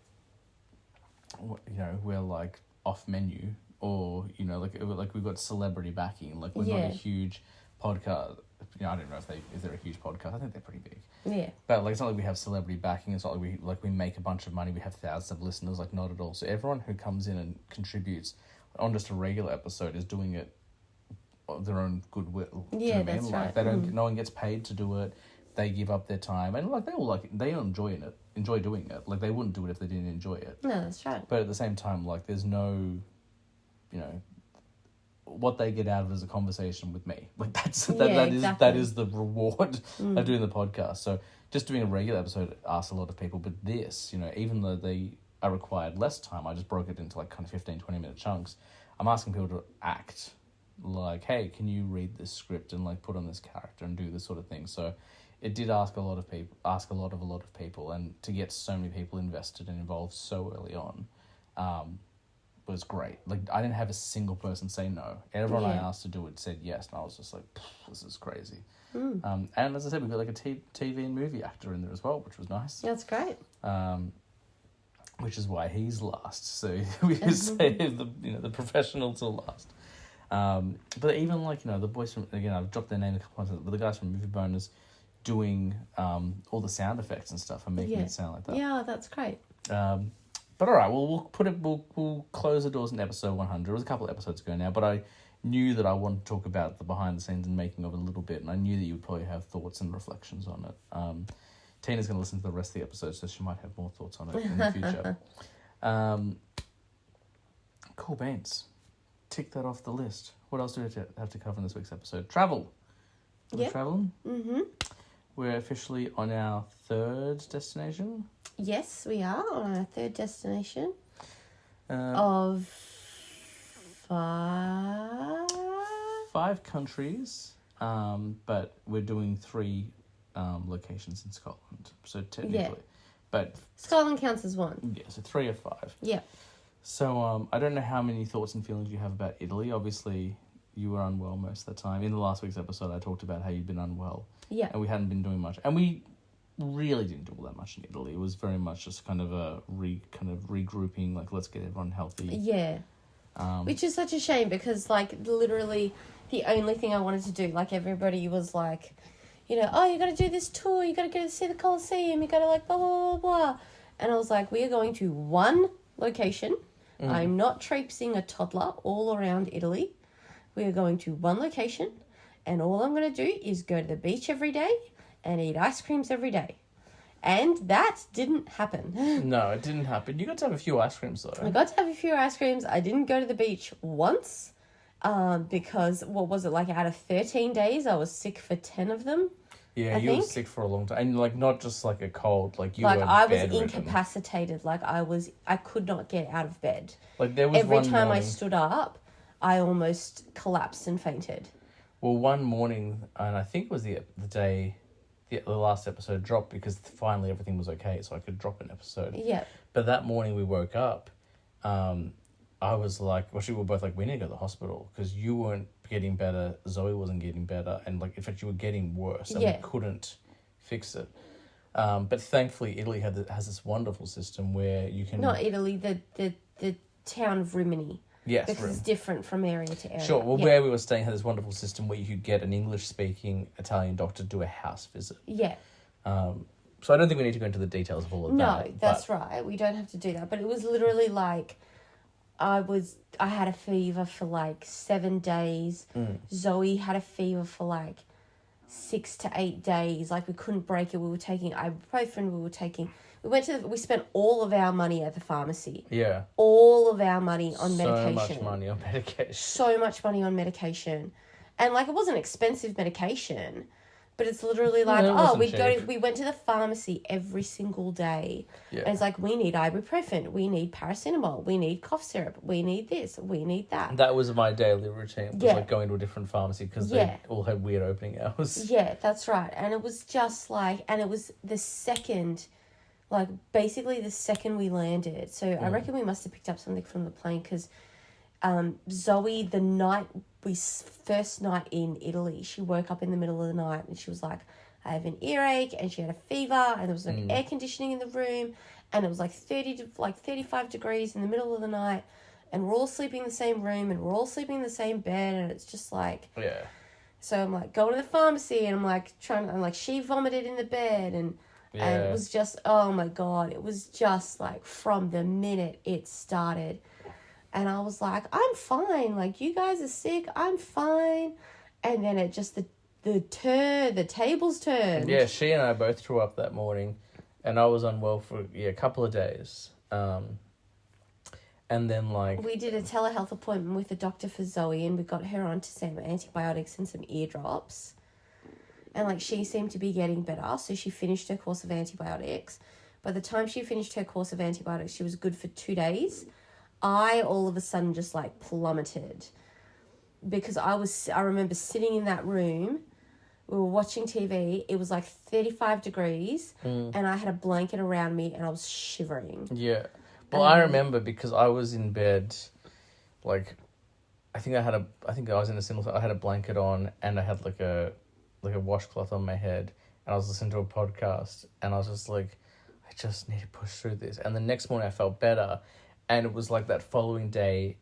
you know, we're, like, off menu, or, you know, like we've got celebrity backing. Like, we're not a huge podcast. You know, I don't know if they're a huge podcast. I think they're pretty big. Yeah. But, like, it's not like we have celebrity backing. It's not like we make a bunch of money. We have thousands of listeners. Like, not at all. So everyone who comes in and contributes on just a regular episode is doing it of their own goodwill. Yeah, that's right. Like, they don't. No one gets paid to do it. They give up their time, and like they enjoy doing it. Like, they wouldn't do it if they didn't enjoy it. No, that's right. But at the same time, like, there's no, you know, what they get out of it is a conversation with me. Like, that is the reward of doing the podcast. So just doing a regular episode asks a lot of people, but this, you know, even though they are required less time, I just broke it into like kind of 15-20 minute chunks. I'm asking people to act. Like, hey, can you read this script and like put on this character and do this sort of thing? So it did ask a lot of people, and to get so many people invested and involved so early on, was great. Like, I didn't have a single person say no. Everyone I asked to do it said yes, and I was just like, this is crazy. And as I said, we got like a TV and movie actor in there as well, which was nice. That's great. Which is why he's last. So we save the professionals till last. But even like, you know, the boys from, again, I've dropped their name a couple of times, but the guys from Movie Bonus doing all the sound effects and stuff and making it sound like that. Yeah, that's great. But all right, well, we'll close the doors in episode 100. It was a couple of episodes ago now, but I knew that I wanted to talk about the behind the scenes and making of it a little bit, and I knew that you would probably have thoughts and reflections on it. Tina's going to listen to the rest of the episode, so she might have more thoughts on it in the future. Cool beans. Tick that off the list. What else do we have to cover in this week's episode? Travel. We're traveling. Mm-hmm. We're officially on our 3rd destination. Yes, we are on our 3rd destination of 5. 5 countries, but we're doing 3 locations in Scotland. So technically, but Scotland counts as 1. Yeah, so 3 of 5. Yeah. So I don't know how many thoughts and feelings you have about Italy. Obviously, you were unwell most of the time. In the last week's episode, I talked about how you'd been unwell. Yeah. And we hadn't been doing much, and we really didn't do all that much in Italy. It was very much just kind of regrouping, like, let's get everyone healthy. Yeah. Which is such a shame, because like literally the only thing I wanted to do, like, everybody was like, you know, oh, you got to do this tour, you got to go see the Colosseum, you got to like blah blah blah blah, and I was like, we are going to one location. I'm not traipsing a toddler all around Italy. We are going to one location, and all I'm going to do is go to the beach every day and eat ice creams every day. And that didn't happen. No, it didn't happen. You got to have a few ice creams, though. I got to have a few ice creams. I didn't go to the beach once because, what was it, like out of 13 days, I was sick for 10 of them. Yeah, you were sick for a long time. And, like, not just, like, a cold. Like, you like, were I was bedridden. incapacitated. Like, I could not get out of bed. Like, there was Every one time morning, I stood up, I almost collapsed and fainted. Well, one morning, and I think it was the day the last episode dropped, because finally everything was okay, so I could drop an episode. Yeah. But that morning we woke up, I was like, we were both like, we need to go to the hospital, because you weren't getting better, Zoe wasn't getting better, and like, in fact, you were getting worse, and we couldn't fix it. But thankfully, Italy has this wonderful system where you can... Not Italy, the town of Rimini. Yes, because it's different from area to area. Sure. Well, where we were staying had this wonderful system where you could get an English-speaking Italian doctor to do a house visit. Yeah. So I don't think we need to go into the details of all of that. No, that's right. We don't have to do that. But it was literally like, I had a fever for like 7 days. Zoe had a fever for like 6 to 8 days. Like, we couldn't break it. We were taking ibuprofen. We spent all of our money at the pharmacy. Yeah. All of our money on medication. So much money on medication. So much money on medication. And like, it wasn't expensive medication, but it's literally like, we went to the pharmacy every single day. Yeah. And it's like, we need ibuprofen, we need paracetamol, we need cough syrup, we need this, we need that. That was my daily routine. Was like going to a different pharmacy because they all had weird opening hours. Yeah, that's right. And it was just like, and it was the second, like basically the second we landed. So I reckon we must have picked up something from the plane because Zoe, first night in Italy, she woke up in the middle of the night and she was like, I have an earache, and she had a fever, and there was like air conditioning in the room, and it was like 30 to like 35 degrees in the middle of the night, and we're all sleeping in the same room, and we're all sleeping in the same bed, and it's just like, so I'm like going to the pharmacy, and I'm like she vomited in the bed, and it was just, oh my God, it was just like from the minute it started. And I was like, I'm fine. Like, you guys are sick. I'm fine. And then it just, the tables turned. Yeah, she and I both threw up that morning. And I was unwell for, a couple of days. And then, like... We did a telehealth appointment with a doctor for Zoe, and we got her onto some antibiotics and some eardrops. And, like, she seemed to be getting better. So she finished her course of antibiotics. By the time she finished her course of antibiotics, she was good for 2 days. I all of a sudden just like plummeted because I remember sitting in that room, we were watching TV, it was like 35 degrees and I had a blanket around me and I was shivering. Yeah. Well, I remember because I was in bed, like, I think I was in a similar, I had a blanket on and I had like a washcloth on my head and I was listening to a podcast and I was just like, I just need to push through this. And the next morning I felt better. And it was like that following day,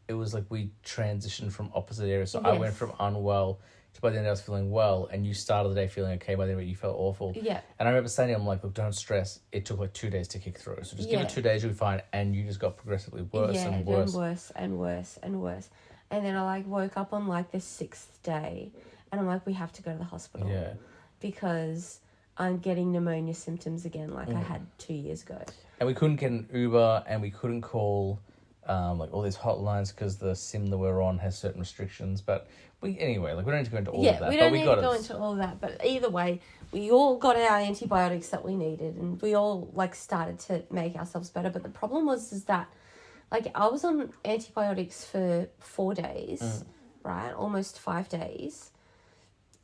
it was like we transitioned from opposite areas. So I went from unwell to by the end I was feeling well, and you started the day feeling okay. By the end of it, you felt awful. Yeah. And I remember saying to him, I'm like, look, don't stress. It took like 2 days to kick through. So just give it 2 days, you'll be fine. And you just got progressively worse and worse. And worse and worse and worse. And then I like woke up on like the 6th day, and I'm like, we have to go to the hospital. Yeah. Because I'm getting pneumonia symptoms again like I had 2 years ago. And we couldn't get an Uber, and we couldn't call like all these hotlines because the SIM that we're on has certain restrictions. But we don't need to go into all of that. We don't need to go into all of that. But either way, we all got our antibiotics that we needed, and we all like started to make ourselves better. But the problem was that like I was on antibiotics for 4 days, right? Almost 5 days.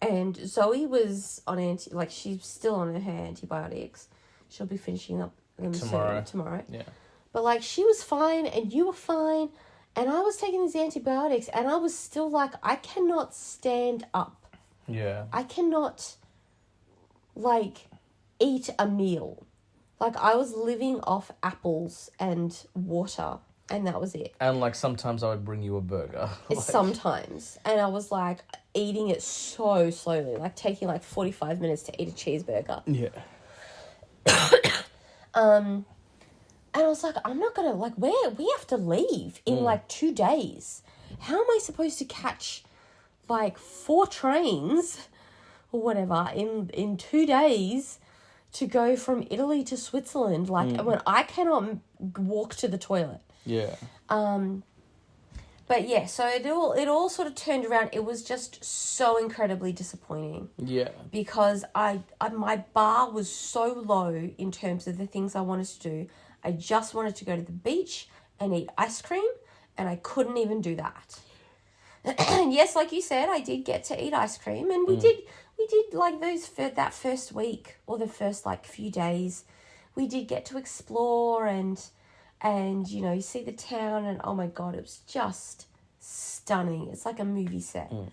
And Zoe was on she's still on her antibiotics. She'll be finishing up them tomorrow. Yeah. But like she was fine and you were fine, and I was taking these antibiotics and I was still like, I cannot stand up. Yeah. I cannot like eat a meal. Like I was living off apples and water. And that was it. And, like, sometimes I would bring you a burger. Sometimes. And I was, like, eating it so slowly. Like, taking, like, 45 minutes to eat a cheeseburger. Yeah. And I was like, I'm not going to, like, we have to leave in, like, 2 days. How am I supposed to catch, like, 4 trains or whatever in 2 days to go from Italy to Switzerland? Like, when I cannot walk to the toilet. Yeah. But yeah, so it all sort of turned around. It was just so incredibly disappointing. Yeah. Because I my bar was so low in terms of the things I wanted to do. I just wanted to go to the beach and eat ice cream, and I couldn't even do that. And yes, like you said, I did get to eat ice cream, and we did like that first week or the first like few days, we did get to explore and you know, you see the town, and oh my God, it was just stunning. It's like a movie set. Look,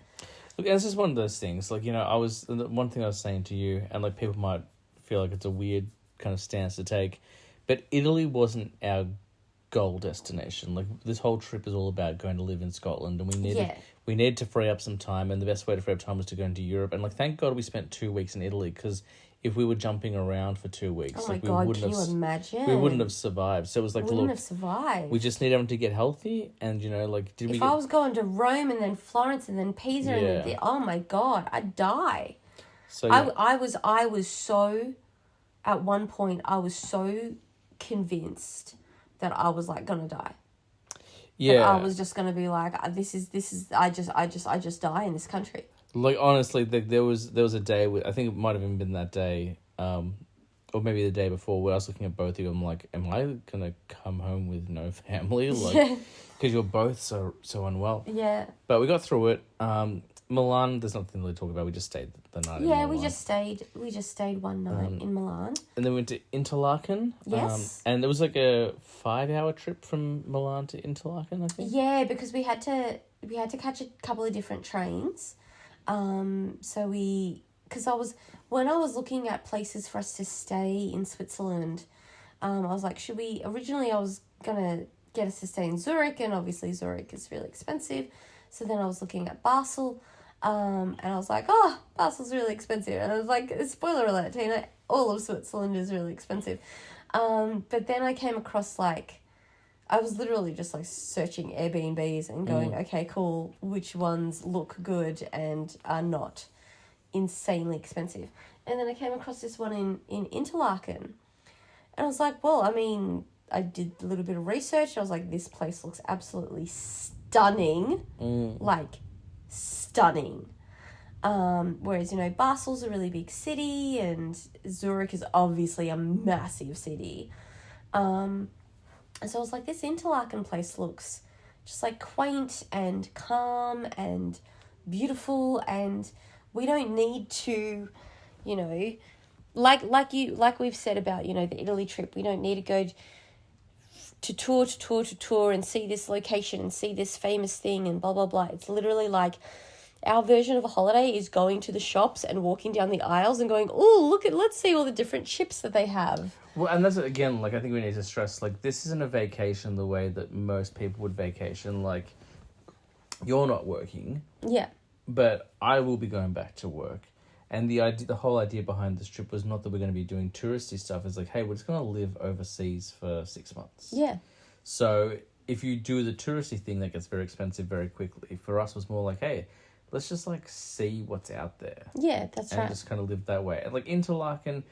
it's just one of those things. Like, you know, one thing I was saying to you, and like people might feel like it's a weird kind of stance to take. But Italy wasn't our goal destination. Like, this whole trip is all about going to live in Scotland, and we needed to free up some time, and the best way to free up time was to go into Europe. And, like, thank God we spent 2 weeks in Italy, because if we were jumping around for 2 weeks, oh my like, God, can you imagine? We wouldn't have survived. So it was like, wouldn't look, have survived. we just need everyone to get healthy, and, you know, like, if I was going to Rome and then Florence and then Pisa and then oh my God, I'd die. So yeah. I was so, at one point, I was so convinced that I was like gonna die. Yeah, that I was just gonna be like, this is I just die in this country. Like, honestly, there was a day I think it might have even been that day, or maybe the day before, where I was looking at both of you. I'm like, am I gonna come home with no family? Like, because you're both so unwell. Yeah. But we got through it. Milan, there's nothing really to talk about. We just stayed the night. Yeah, we just stayed one night in Milan. And then we went to Interlaken. Yes. And there was like a 5-hour trip from Milan to Interlaken, I think. Yeah, because we had to catch a couple of different trains. When I was looking at places for us to stay in Switzerland, I was like, originally I was gonna get us to stay in Zurich, and obviously Zurich is really expensive. So then I was looking at Basel, and I was like, oh, Basel's really expensive. And I was like, spoiler alert, Tina, all of Switzerland is really expensive. But then I came across, like, I was literally just, like, searching Airbnbs and going, okay, cool, which ones look good and are not insanely expensive. And then I came across this one in Interlaken. And I was like, well, I mean, I did a little bit of research. I was like, this place looks absolutely stunning. Like, stunning. Whereas, you know, Basel's a really big city and Zurich is obviously a massive city. And so I was like, this Interlaken place looks just, like, quaint and calm and beautiful, and we don't need to, you know, like we've said about, you know, the Italy trip, we don't need to go to tour and see this location and see this famous thing and blah, blah, blah. It's literally like our version of a holiday is going to the shops and walking down the aisles and going, oh, let's see all the different chips that they have. Well, and that's, again, like, I think we need to stress, like, this isn't a vacation the way that most people would vacation. Like, you're not working. Yeah. But I will be going back to work. And the whole idea behind this trip was not that we're going to be doing touristy stuff. It's like, hey, we're just going to live overseas for 6 months. Yeah. So if you do the touristy thing, that gets very expensive very quickly. For us, it was more like, hey, let's just, like, see what's out there. Yeah, that's right. And just kind of live that way. And, like, Interlaken,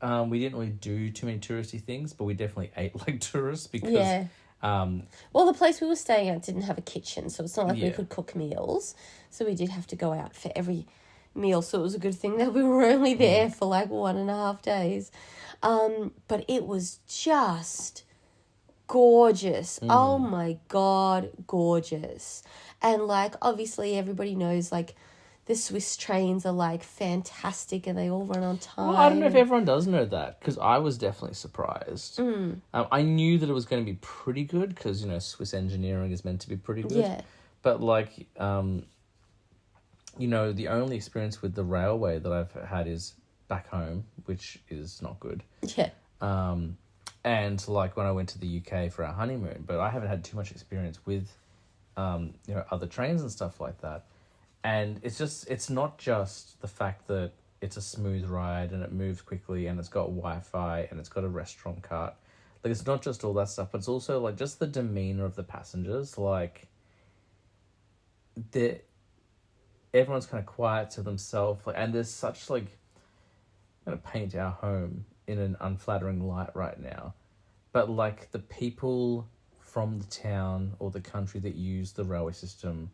we didn't really do too many touristy things, but we definitely ate like tourists because... Yeah. Well, the place we were staying at didn't have a kitchen, so it's not like we could cook meals. So we did have to go out for every meal. So it was a good thing that we were only there for like 1.5 days. But it was just gorgeous. Oh my God, gorgeous. And like, obviously everybody knows, like, the Swiss trains are like fantastic and they all run on time. Well, I don't know if everyone does know that, because I was definitely surprised. I knew that it was going to be pretty good because, you know, Swiss engineering is meant to be pretty good. Yeah. But like, you know, the only experience with the railway that I've had is back home, which is not good. Yeah. And like when I went to the UK for our honeymoon, but I haven't had too much experience with, you know, other trains and stuff like that. And it's not just the fact that it's a smooth ride and it moves quickly and it's got Wi-Fi and it's got a restaurant cart. Like, it's not just all that stuff, but it's also like just the demeanor of the passengers. Like, everyone's kind of quiet to themselves. Like, and there's such, like, I'm going to paint our home in an unflattering light right now. But like, the people from the town or the country that use the railway system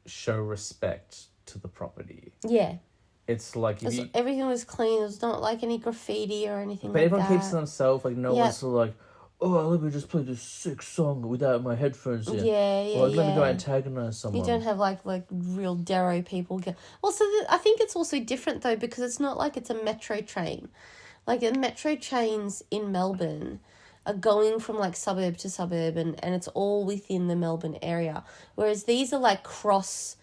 show respect to the property. Yeah. It's like everything was clean. There's not like any graffiti or anything like that. But everyone keeps to themselves. Like, no one's sort of like, oh, let me just play this sick song without my headphones in. Yeah. Or let me go antagonize someone. You don't have like real Darrow people. Also, I think it's also different though, because it's not like it's a metro train. Like, the metro trains in Melbourne are going from like suburb to suburb and it's all within the Melbourne area. Whereas these are like cross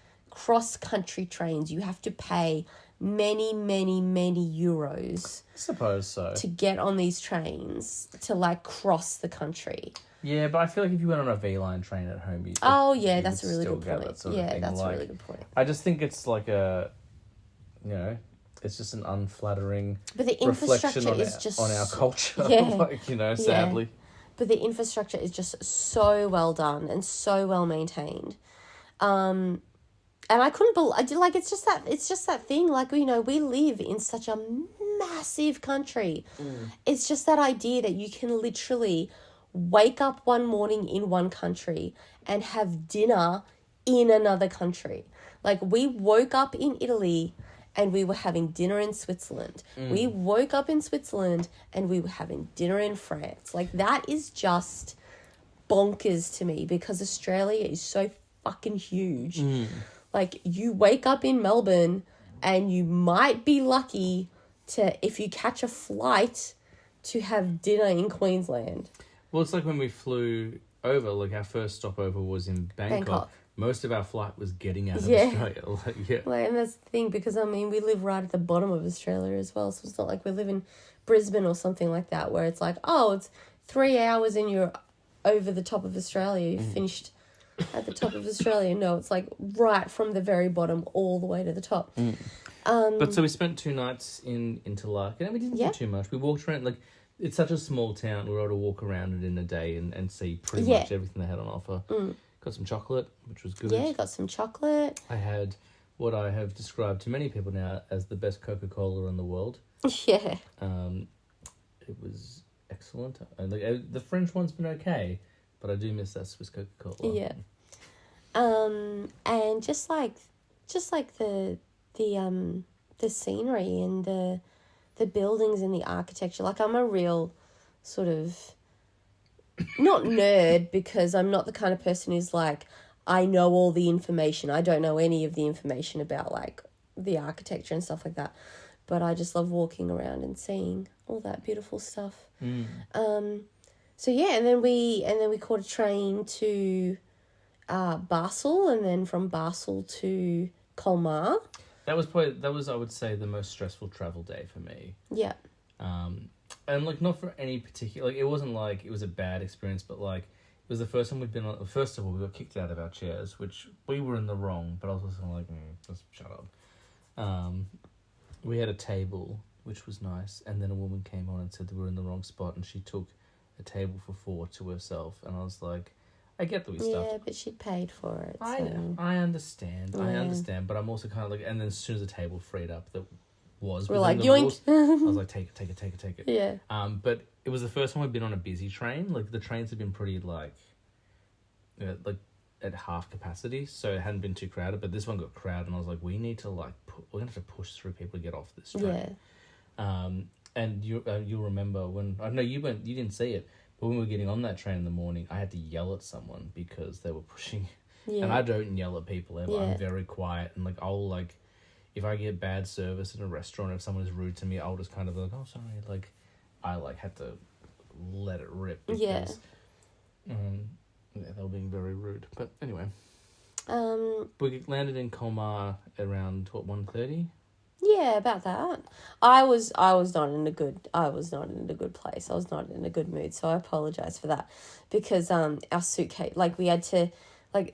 country trains. You have to pay many, many, many euros I suppose so. to get on these trains to like cross the country. Yeah, but I feel like if you went on a V-line train at home, That's a really still good get point. that sort of thing. That's a Like, really good point. I just think it's like it's just an unflattering But the reflection infrastructure on is our, just on our culture. Yeah. Like, sadly. But the infrastructure is just so well done and so well maintained. And I couldn't believe, like, it's just that thing, like, we live in such a massive country. It's just that idea that you can literally wake up one morning in one country and have dinner in another country. Like, we woke up in Italy and we were having dinner in Switzerland. We woke up in Switzerland and we were having dinner in France. Like, that is just bonkers to me because Australia is so fucking huge. Like, you wake up in Melbourne and you might be lucky to, if you catch a flight, to have dinner in Queensland. Well, it's like when we flew over, like our first stopover was in Bangkok. Most of our flight was getting out of Australia. Like, and that's the thing, because, I mean, we live right at the bottom of Australia as well, so it's not like we live in Brisbane or something like that, where it's like, oh, it's 3 hours and you're over the top of Australia, you finished at the top of Australia. No, it's like right from the very bottom all the way to the top. But so we spent 2 nights in Interlaken, and we didn't do too much. We walked around, like, it's such a small town, we were able to walk around it in a day and see pretty much everything they had on offer. Got some chocolate, which was good. Yeah, got some chocolate. I had what I have described to many people now as the best Coca-Cola in the world. Yeah. It was excellent. The French one's been okay, but I do miss that Swiss Coca-Cola. Yeah. And just like the scenery and the buildings and the architecture. Like, I'm a real sort of, not nerd, because I'm not the kind of person who's like, I know all the information. I don't know any of the information about, like, the architecture and stuff like that. But I just love walking around and seeing all that beautiful stuff. So yeah, and then we caught a train to Basel, and then from Basel to Colmar. That was I would say the most stressful travel day for me. Yeah. And like, not for any particular, like, it wasn't like it was a bad experience, but like, it was the first time we'd been on. First of all, we got kicked out of our chairs, which we were in the wrong, but I was also like, just shut up. We had a table, which was nice, and then a woman came on and said that we were in the wrong spot, and she took a table for 4 to herself, and I was like, I get that we stuffed. Yeah, but she paid for it. I understand. I understand, but I'm also kind of like, and then as soon as the table freed up, that was we're within like, the yoink. rules, I was like, take it. Yeah. But it was the first time we'd been on a busy train. Like, the trains had been pretty like at half capacity, so it hadn't been too crowded. But this one got crowded, and I was like, we need to like, we're gonna have to push through people to get off this train. Yeah. And you'll remember when I know you didn't see it. But when we were getting on that train in the morning, I had to yell at someone because they were pushing. Yeah. And I don't yell at people ever. Yeah. I'm very quiet. And, like, I'll, like, if I get bad service in a restaurant, if someone is rude to me, I'll just kind of be like, oh, sorry. Like, I, like, had to let it rip because they were being very rude. But anyway. We landed in Colmar around, 1:30? Yeah, about that. I was not in a good place. I was not in a good mood, so I apologize for that, because our suitcase, like, we had to, like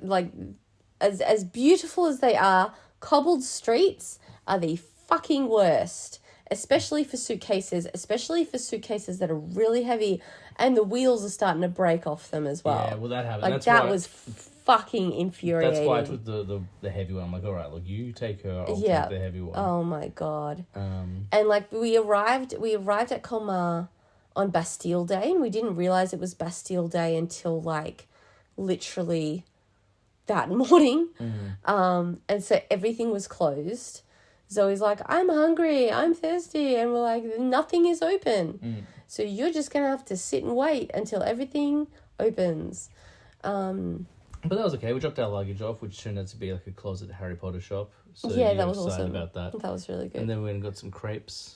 as beautiful as they are, cobbled streets are the fucking worst, especially for suitcases that are really heavy, and the wheels are starting to break off them as well. Yeah, well, that happened. Like, that's that why was fucking infuriating. That's why I took the heavy one. I'm like, all right, look, you take her, I'll take the heavy one. Oh my god. And like, we arrived at Colmar on Bastille Day, and we didn't realize it was Bastille Day until like literally that morning. And so everything was closed. Zoe's like, I'm hungry, I'm thirsty, and we're like, nothing is open. So you're just gonna have to sit and wait until everything opens. But that was okay. We dropped our luggage off, which turned out to be like a closet Harry Potter shop. So yeah, that was excited awesome. About that. That was really good. And then we went and got some crepes.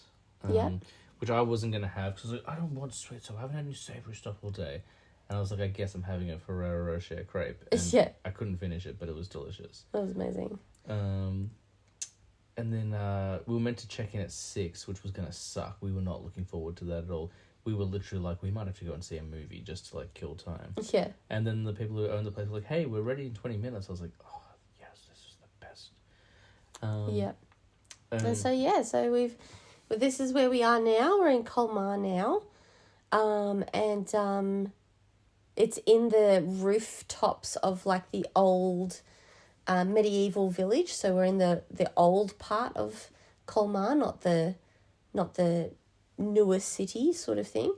Which I wasn't going to have because I don't want sweets, so I haven't had any savoury stuff all day. And I was like, I guess I'm having a Ferrero Rocher crepe. And I couldn't finish it, but it was delicious. That was amazing. And then we were meant to check in at 6, which was gonna suck. We were not looking forward to that at all. We were literally like, we might have to go and see a movie just to like kill time. Yeah. And then the people who own the place were like, hey, we're ready in 20 minutes. I was like, oh yes, this is the best. Yeah. And so this is where we are now. We're in Colmar now. It's in the rooftops of like the old medieval village. So we're in the old part of Colmar, not the newer city sort of thing.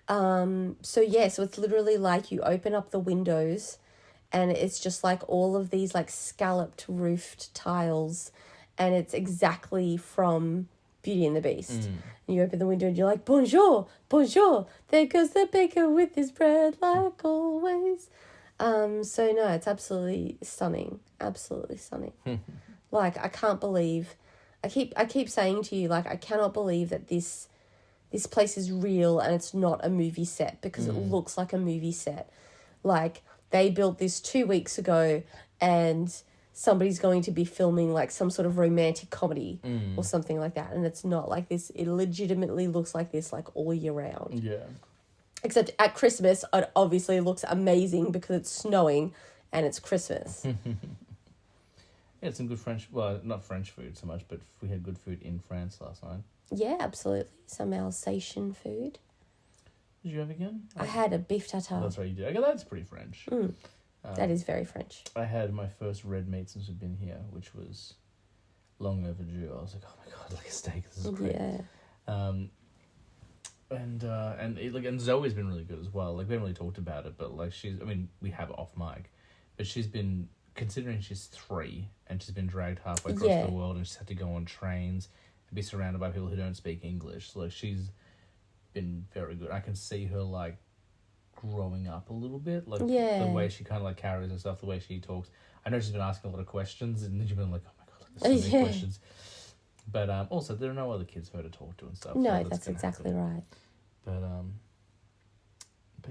So it's literally like you open up the windows and it's just like all of these like scalloped roofed tiles, and it's exactly from Beauty and the Beast. And you open the window and you're like, bonjour, bonjour, there goes the baker with his bread like always. So no, it's absolutely stunning. Absolutely stunning. Like, I can't believe, I keep saying to you, like, I cannot believe that this place is real and it's not a movie set, because it looks like a movie set. Like, they built this 2 weeks ago and somebody's going to be filming like some sort of romantic comedy or something like that. And it's not like this. It legitimately looks like this like all year round. Yeah. Except at Christmas, it obviously looks amazing because it's snowing and it's Christmas. Yeah, some good French, well, not French food so much, but we had good food in France last night. Yeah, absolutely. Some Alsatian food. What did you have again? I had a beef tartare. That's right, you did. Okay, that's pretty French. That is very French. I had my first red meat since we've been here, which was long overdue. I was like, oh my god, like a steak, this is great. Yeah. And Zoe's been really good as well. Like, we haven't really talked about it, but like we have it off mic, but she's been, considering she's 3 and she's been dragged halfway across the world and she's had to go on trains and be surrounded by people who don't speak English. So, like, she's been very good. I can see her like growing up a little bit, like the way she kind of like carries herself, the way she talks. I know she's been asking a lot of questions, and you've been like, oh my god, like, there's so many questions. But also there are no other kids for her to talk to and stuff. No, so that's exactly right. But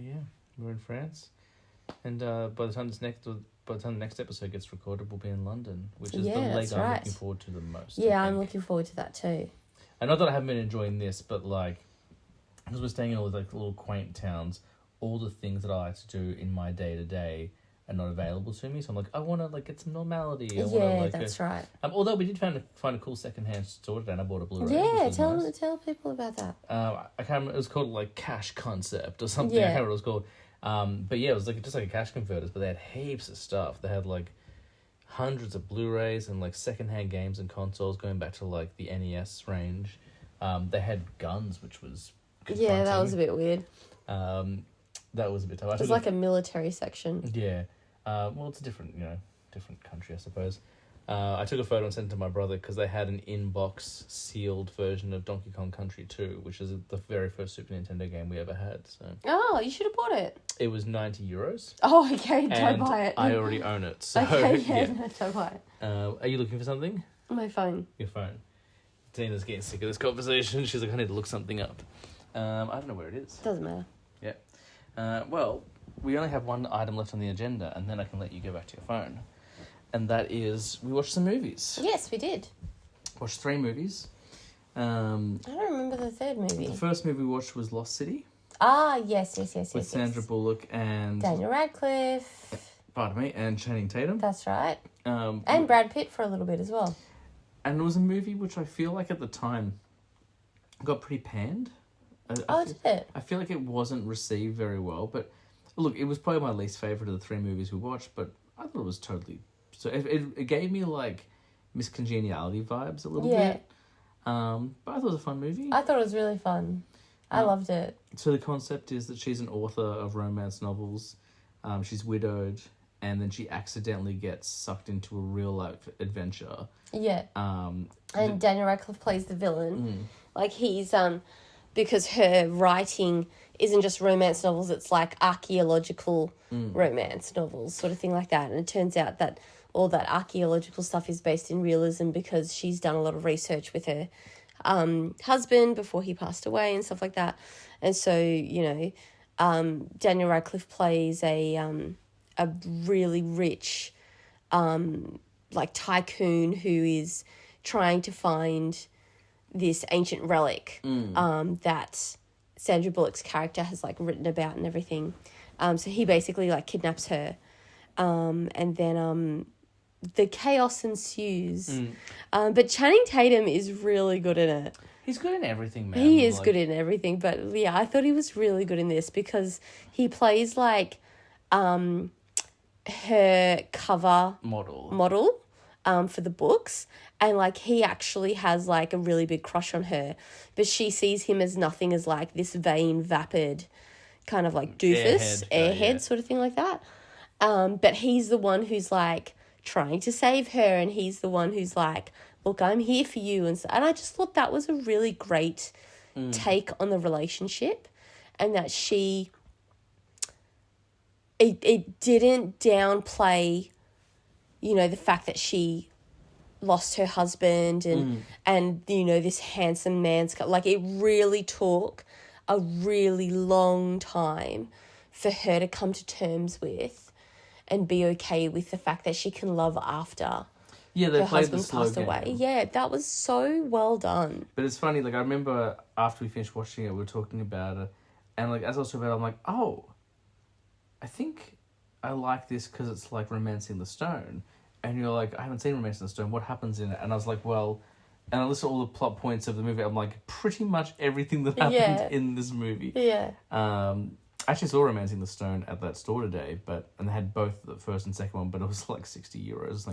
yeah, we're in France, and by the time the next episode gets recorded, we'll be in London, which is the leg I'm looking forward to the most. Yeah, I'm looking forward to that too. And not that I haven't been enjoying this, but like, because we're staying in all like little quaint towns, all the things that I like to do in my day-to-day are not available to me. So I'm like, I want to like get some normality. That's right. Although we did find a cool second-hand store today, and I bought a Blu-ray. Yeah, tell people about that. I can't remember, it was called like Cash Concept or something. I can't remember what it was called. But yeah, it was like just like a cash converters, but they had heaps of stuff. They had like hundreds of Blu-rays and like second-hand games and consoles going back to like the NES range. They had guns, which was confronting. Yeah, that was a bit weird. That was a bit tough. It was like a military section. Yeah. Well, it's a different country, I suppose. I took a photo and sent it to my brother because they had an in-box sealed version of Donkey Kong Country 2, which is the very first Super Nintendo game we ever had. So. Oh, you should have bought it. It was €90. Oh, okay. Don't buy it. I already own it. So, okay, yeah. No, don't buy it. Are you looking for something? My phone. Your phone. Tina's getting sick of this conversation. She's like, I need to look something up. I don't know where it is. Doesn't matter. Yeah. Well, we only have one item left on the agenda, and then I can let you go back to your phone. And that is, we watched some movies. Yes, we did. Watched 3 movies. I don't remember the third movie. The first movie we watched was Lost City. Ah, yes. With Sandra Bullock and... Daniel Radcliffe. Pardon me, and Channing Tatum. That's right. And Brad Pitt for a little bit as well. And it was a movie which I feel like at the time got pretty panned. Did it? I feel like it wasn't received very well, but look, it was probably my least favourite of the 3 movies we watched, but I thought it was totally... So it gave me, like, Miss Congeniality vibes a little bit. But I thought it was a fun movie. I thought it was really fun. I loved it. So the concept is that she's an author of romance novels. She's widowed, and then she accidentally gets sucked into a real-life adventure. Yeah. And Daniel Radcliffe plays the villain. Like, he's... because her writing isn't just romance novels, it's like archaeological romance novels, sort of thing like that. And it turns out that all that archaeological stuff is based in realism because she's done a lot of research with her husband before he passed away and stuff like that. And so, Daniel Radcliffe plays a really rich like tycoon who trying to find this ancient relic that Sandra Bullock's character has like written about and everything. So he basically like kidnaps her, and then the chaos ensues. But Channing Tatum is really good in it. He's good in everything, man. He is good in everything, but yeah, I thought he was really good in this because he plays like her cover model for the books, and like he actually has like a really big crush on her, but she sees him as nothing, as like this vain, vapid kind of like doofus, airhead sort of thing like that. But he's the one who's like trying to save her, and he's the one who's like, look, I'm here for you. And I just thought that was a really great take on the relationship, and that it didn't downplay, you know, the fact that she lost her husband and you know, this handsome man's, like, it really took a really long time for her to come to terms with and be okay with the fact that she can love after they her played husband the slow passed game. away. Yeah, that was so well done. But it's funny, like, I remember after we finished watching it, we were talking about it, and, like, as I was talking about it, I'm like, oh, I think I like this because it's, like, Romancing the Stone. And you're like, I haven't seen Romancing the Stone, what happens in it? And I was like, well, and I listened to all the plot points of the movie, I'm like, pretty much everything that happened in this movie. Yeah. I actually saw Romancing the Stone at that store today, and they had both the first and second one, but it was like €60. I was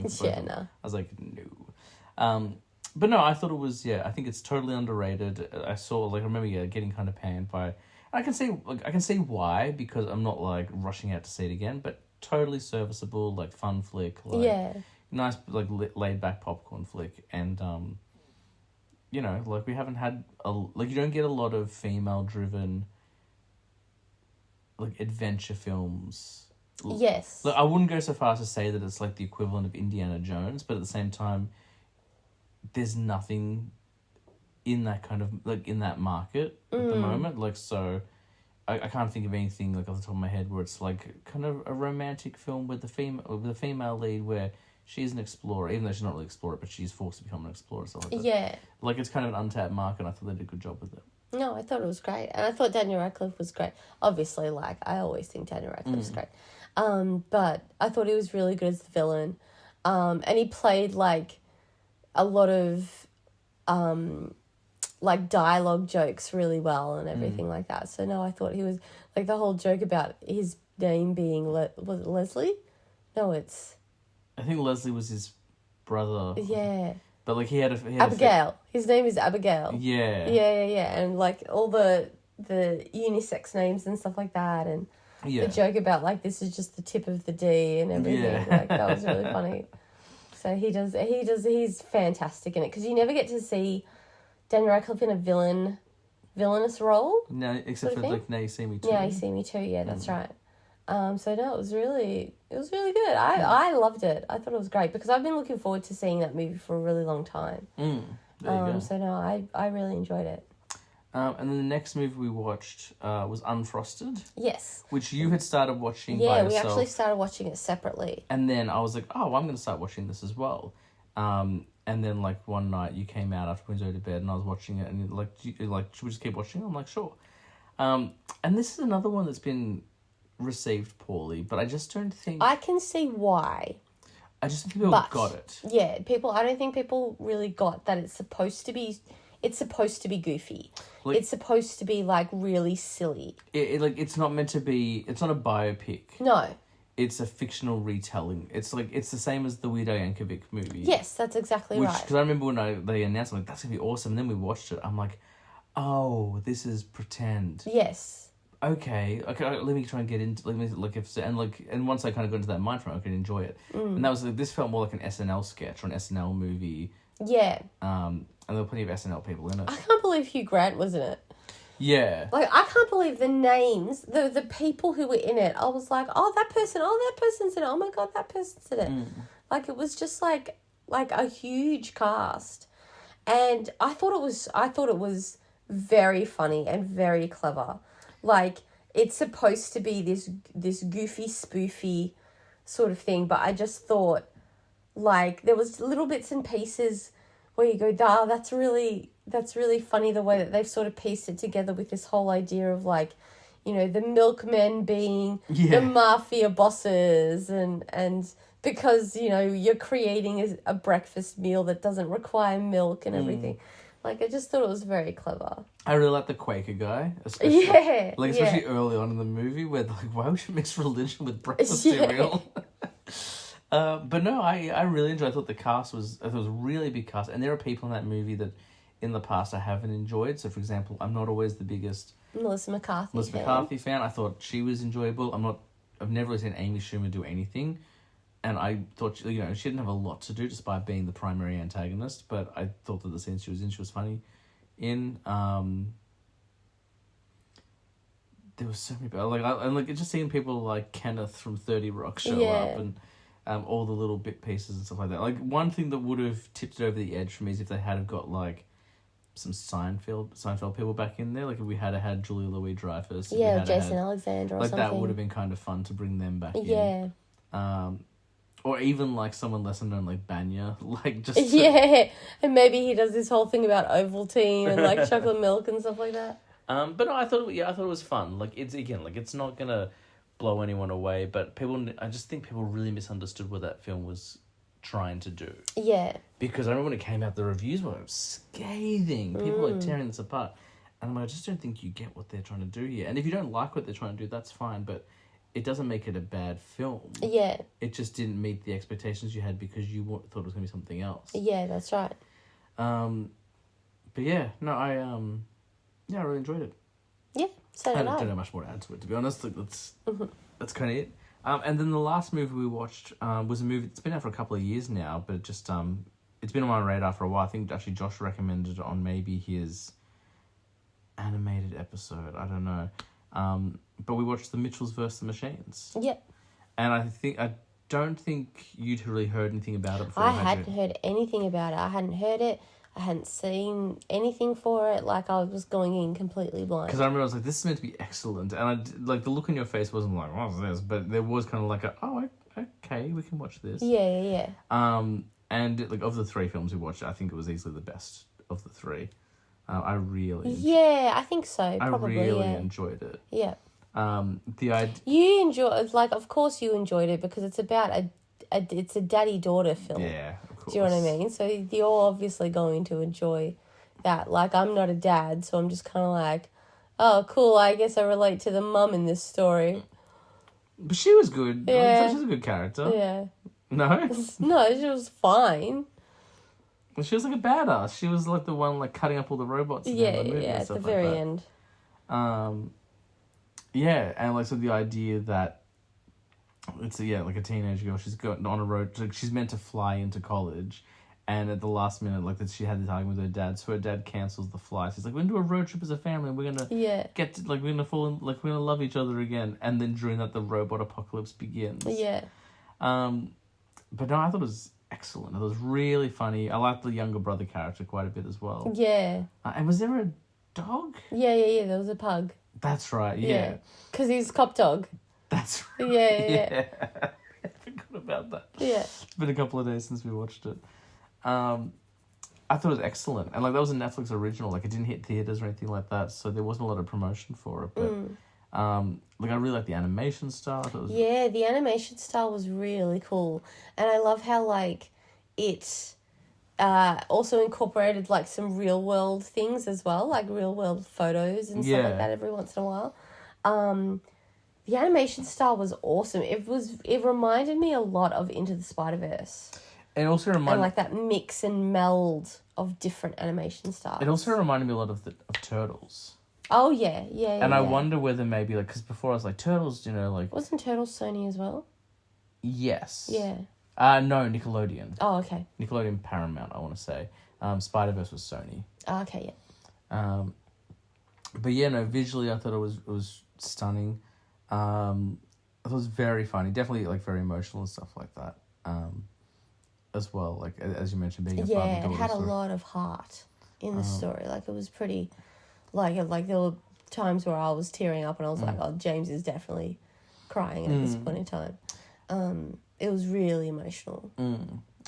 like, no. But no, I thought it was, I think it's totally underrated. I remember getting kind of panned by, I can see why, because I'm not like rushing out to see it again, but totally serviceable, like fun flick, like nice, like laid back popcorn flick, and you know, like we haven't had you don't get a lot of female driven like adventure films. Yes. Like, I wouldn't go so far as to say that it's like the equivalent of Indiana Jones, but at the same time, there's nothing in that kind of, like, in that market at the moment. Like, so I can't think of anything, like, off the top of my head where it's like kind of a romantic film with the female lead where she's an explorer, even though she's not really an explorer, but she's forced to become an explorer and stuff like that. Yeah. Like, it's kind of an untapped market, and I thought they did a good job with it. No, I thought it was great. And I thought Daniel Radcliffe was great. Obviously, like, I always think Daniel Radcliffe's great. But I thought he was really good as the villain. And he played, like, a lot of, like, dialogue jokes really well and everything like that. So, no, I thought he was, like, the whole joke about his name being, was it Leslie? No, I think Leslie was his brother. Yeah. But, like, he had Abigail. His name is Abigail. Yeah. Yeah. And, like, all the unisex names and stuff like that. And the joke about, like, this is just the tip of the D and everything. Yeah. Like, that was really funny. So he's fantastic in it. Because you never get to see Daniel Radcliffe in a villainous role. No, except for, like, Now You See Me Too. Yeah, You See Me Too. Yeah, that's right. So no, it was really good. I loved it. I thought it was great because I've been looking forward to seeing that movie for a really long time. There you go. So no, I really enjoyed it. And then the next movie we watched was Unfrosted. Yes. Which you had started watching by Yeah, yourself. we actually started watching it separately. And then I was like, oh, I'm going to start watching this as well. And then, like, one night you came out after we went to bed and I was watching it and you're like, should we just keep watching it? I'm like, sure. And this is another one that's been received poorly, but I just don't think... I can see why. I just think people got it. Yeah, I don't think people really got that it's supposed to be goofy. Like, it's supposed to be, like, really silly. It's not meant to be... It's not a biopic. No. It's a fictional retelling. It's like, it's the same as the Weird Al Yankovic movie. Yes, that's exactly right. Because I remember when they announced, I'm like, that's going to be awesome. And then we watched it. I'm like, oh, this is pretend. Yes. Okay, let me try and get into, and once I kind of got into that mind frame, I could enjoy it. And that was, like, this felt more like an SNL sketch or an SNL movie. Yeah. And there were plenty of SNL people in it. I can't believe Hugh Grant was in it. Yeah. Like, I can't believe the names, the people who were in it. I was like, oh, that person's in it. Oh my God, that person's in it. Like, it was just like a huge cast. And I thought it was very funny and very clever. Like, it's supposed to be this goofy, spoofy sort of thing, but I just thought, like, there was little bits and pieces where you go, that's really funny the way that they've sort of pieced it together with this whole idea of like, you know, the milkmen being the mafia bosses and because, you know, you're creating a breakfast meal that doesn't require milk and everything. Like, I just thought it was very clever. I really like the Quaker guy, especially. Yeah. Like, especially early on in the movie where they're like, why would you mix religion with breakfast cereal? But no, I really enjoyed. I thought it was a really big cast, and there are people in that movie that in the past I haven't enjoyed. So, for example, I'm not always the biggest Melissa McCarthy fan. I thought she was enjoyable. I've never really seen Amy Schumer do anything, and I thought, you know, she didn't have a lot to do despite being the primary antagonist. But I thought that the scenes she was in, she was funny in. There was so many people and just seeing people like Kenneth from 30 Rock show up and. All the little bit pieces and stuff like that. Like, one thing that would have tipped it over the edge for me is if they had got, like, some Seinfeld people back in there. Like, if we had Julia Louis-Dreyfus. Yeah, Jason Alexander or something. Like, that would have been kind of fun to bring them back in. Yeah. Or even, like, someone lesser known, like Banya. Like, just... Yeah, and maybe he does this whole thing about Ovaltine and, like, chocolate milk and stuff like that. But no, I thought it was fun. Like, it's not gonna blow anyone away, but I just think people really misunderstood what that film was trying to do. Yeah. Because I remember when it came out, the reviews were scathing. People were tearing this apart. And I'm like, I just don't think you get what they're trying to do here. And if you don't like what they're trying to do, that's fine, but it doesn't make it a bad film. Yeah. It just didn't meet the expectations you had because you thought it was going to be something else. Yeah, that's right. But yeah, no, I really enjoyed it. Yeah, so did I. Don't know much more to add to it, to be honest. That's kind of it. And then the last movie we watched was a movie that's been out for a couple of years now, but it just it's been on my radar for a while. I think actually Josh recommended it on maybe his animated episode. I don't know. But we watched The Mitchells vs. the Machines. Yep. And I don't think you'd really heard anything about it before. I hadn't heard anything about it. I hadn't heard it. I hadn't seen anything for it. Like, I was going in completely blind. Because I remember I was like, this is meant to be excellent. And the look on your face wasn't like, what's this? But there was kind of like okay, we can watch this. Yeah. And like, of the three films we watched, I think it was easily the best of the three. I really... Yeah, I think so. Probably, I really enjoyed it. Yeah. The idea... You enjoy... Like, of course you enjoyed it because it's about it's a daddy-daughter film. Yeah, of course. Do you know what I mean? So you're obviously going to enjoy that. Like, I'm not a dad, so I'm just kind of like, oh, cool, I guess I relate to the mum in this story. But she was good. Yeah. She was a good character. Yeah. No? No, she was fine. She was like a badass. She was like the one like cutting up all the robots. Yeah, at the very end. Yeah, and like, so the idea that it's like a teenage girl. She's going on a road. Like, she's meant to fly into college, and at the last minute, like, that she had this argument with her dad. So her dad cancels the flight. She's like, "We're gonna do a road trip as a family. And we're gonna get to, like, we're gonna fall in, like, we're gonna love each other again." And then during that, the robot apocalypse begins. Yeah. But no, I thought it was excellent. It was really funny. I liked the younger brother character quite a bit as well. Yeah. And was there a dog? Yeah. There was a pug. That's right. Yeah. Because he's cop dog. That's right. Yeah. I forgot about that. Yeah. It's been a couple of days since we watched it. I thought it was excellent. And like, that was a Netflix original. Like, it didn't hit theaters or anything like that, so there wasn't a lot of promotion for it. But like, I really like the animation style. Yeah, the animation style was really cool. And I love how, like, it also incorporated, like, some real world things as well, like real world photos and stuff like that every once in a while. The animation style was awesome. It reminded me a lot of Into the Spider-Verse. It also reminded... And, like, that mix and meld of different animation styles. It also reminded me a lot of Turtles. Oh, yeah. And I wonder whether maybe, like, because before I was like, Turtles, you know, like... Wasn't Turtles Sony as well? Yes. Yeah. No, Nickelodeon. Oh, okay. Nickelodeon Paramount, I want to say. Spider-Verse was Sony. Oh, okay, yeah. But yeah, no, visually I thought it was stunning. I thought it was very funny. Definitely, like, very emotional and stuff like that. As well, like, as you mentioned, being a father-daughter. Yeah, it had a lot of heart in the story. Like, it was pretty... Like there were times where I was tearing up and I was like, oh, James is definitely crying at this point in time. It was really emotional.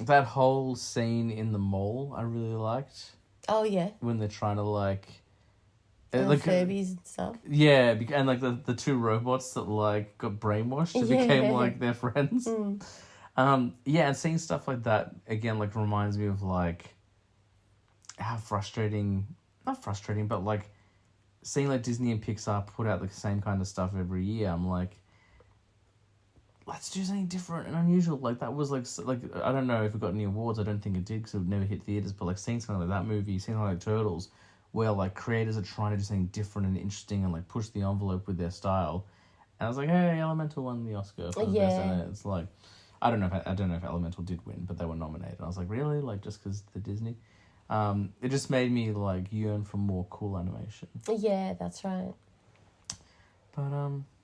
That whole scene in the mall I really liked Oh, yeah. when they're trying to like Furbies and stuff. yeah, and like the two robots that like got brainwashed and became like their friends. Yeah, and seeing stuff like that again like reminds me of like how not frustrating, but like seeing like Disney and Pixar put out the same kind of stuff every year. I'm like, let's do something different and unusual. Like that was like I don't know if it got any awards. I don't think it did because it would never hit theaters. But like seeing something like that movie, seeing like Turtles, where like creators are trying to do something different and interesting and like push the envelope with their style. And I was like, hey, Elemental won the Oscar for the best. And it's like, I don't know if Elemental did win, but they were nominated. And I was like, really? Like just because they're Disney? It just made me like yearn for more cool animation. Yeah, that's right. But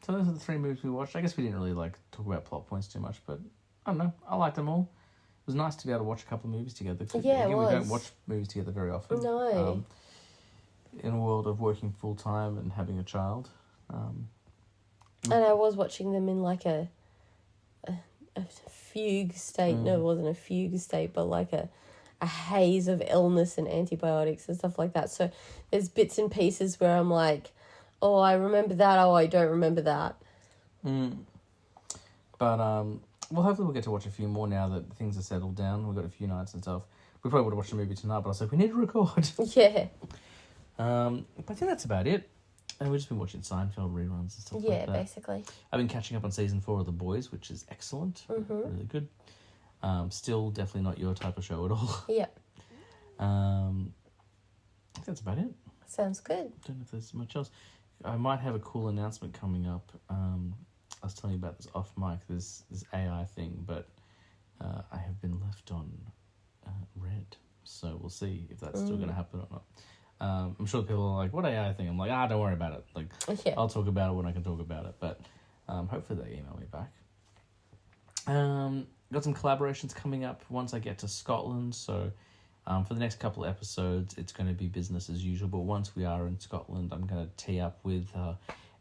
so those are the 3 movies we watched. I guess we didn't really like talk about plot points too much, but I don't know. I liked them all. It was nice to be able to watch a couple of movies together. Yeah, it was. We don't watch movies together very often. No. In a world of working full time and having a child. And I was watching them in like a fugue state. No, it wasn't a fugue state, but like a haze of illness and antibiotics and stuff like that. So there's bits and pieces where I'm like, oh, I remember that. Oh, I don't remember that. But, well, hopefully we'll get to watch a few more now that things are settled down. We've got a few nights and stuff. We probably would have watched a movie tonight, but I was like, we need to record. Yeah. But I think that's about it. And we've just been watching Seinfeld reruns and stuff like that. Yeah, basically. I've been catching up on season 4 of The Boys, which is excellent. Really good. Still definitely not your type of show at all. Yeah. I think that's about it. Sounds good. Don't know if there's much else. I might have a cool announcement coming up. I was telling you about this off mic, this AI thing, but I have been left on red. So we'll see if that's still going to happen or not. I'm sure people are like, what AI thing? I'm like, don't worry about it. Like, I'll talk about it when I can talk about it. But hopefully they email me back. Got some collaborations coming up once I get to Scotland. So for the next couple of episodes, it's going to be business as usual. But once we are in Scotland, I'm going to tee up with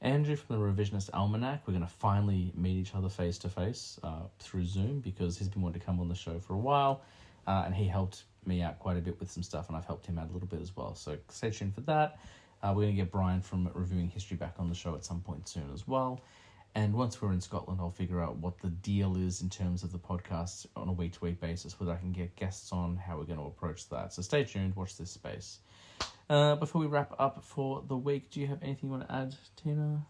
Andrew from the Revisionist Almanac. We're going to finally meet each other face to face through Zoom because he's been wanting to come on the show for a while. And he helped me out quite a bit with some stuff, and I've helped him out a little bit as well. So stay tuned for that. We're going to get Brian from Reviewing History back on the show at some point soon as well. And once we're in Scotland, I'll figure out what the deal is in terms of the podcast on a week-to-week basis, whether I can get guests on, how we're going to approach that. So stay tuned, watch this space. Before we wrap up for the week, do you have anything you want to add, Tina?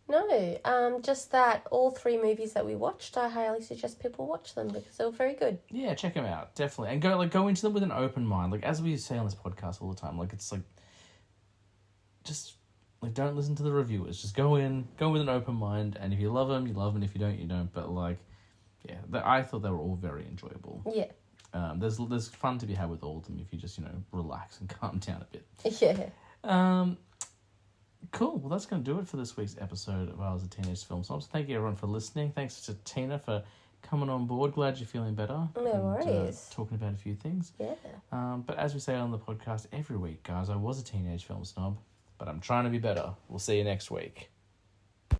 No, just that all 3 movies that we watched, I highly suggest people watch them because they were very good. Yeah, check them out, definitely. And go into them with an open mind. Like, as we say on this podcast all the time, like, it's like, just, like, don't listen to the reviewers. Just go with an open mind, and if you love them, you love them, if you don't, you don't. But, like, yeah, I thought they were all very enjoyable. Yeah. There's fun to be had with all of them if you just, relax and calm down a bit. Yeah. Cool. Well, that's going to do it for this week's episode of I Was a Teenage Film Snob. So thank you, everyone, for listening. Thanks to Tina for coming on board. Glad you're feeling better. No worries. Talking about a few things. Yeah. But as we say on the podcast every week, guys, I was a teenage film snob, but I'm trying to be better. We'll see you next week.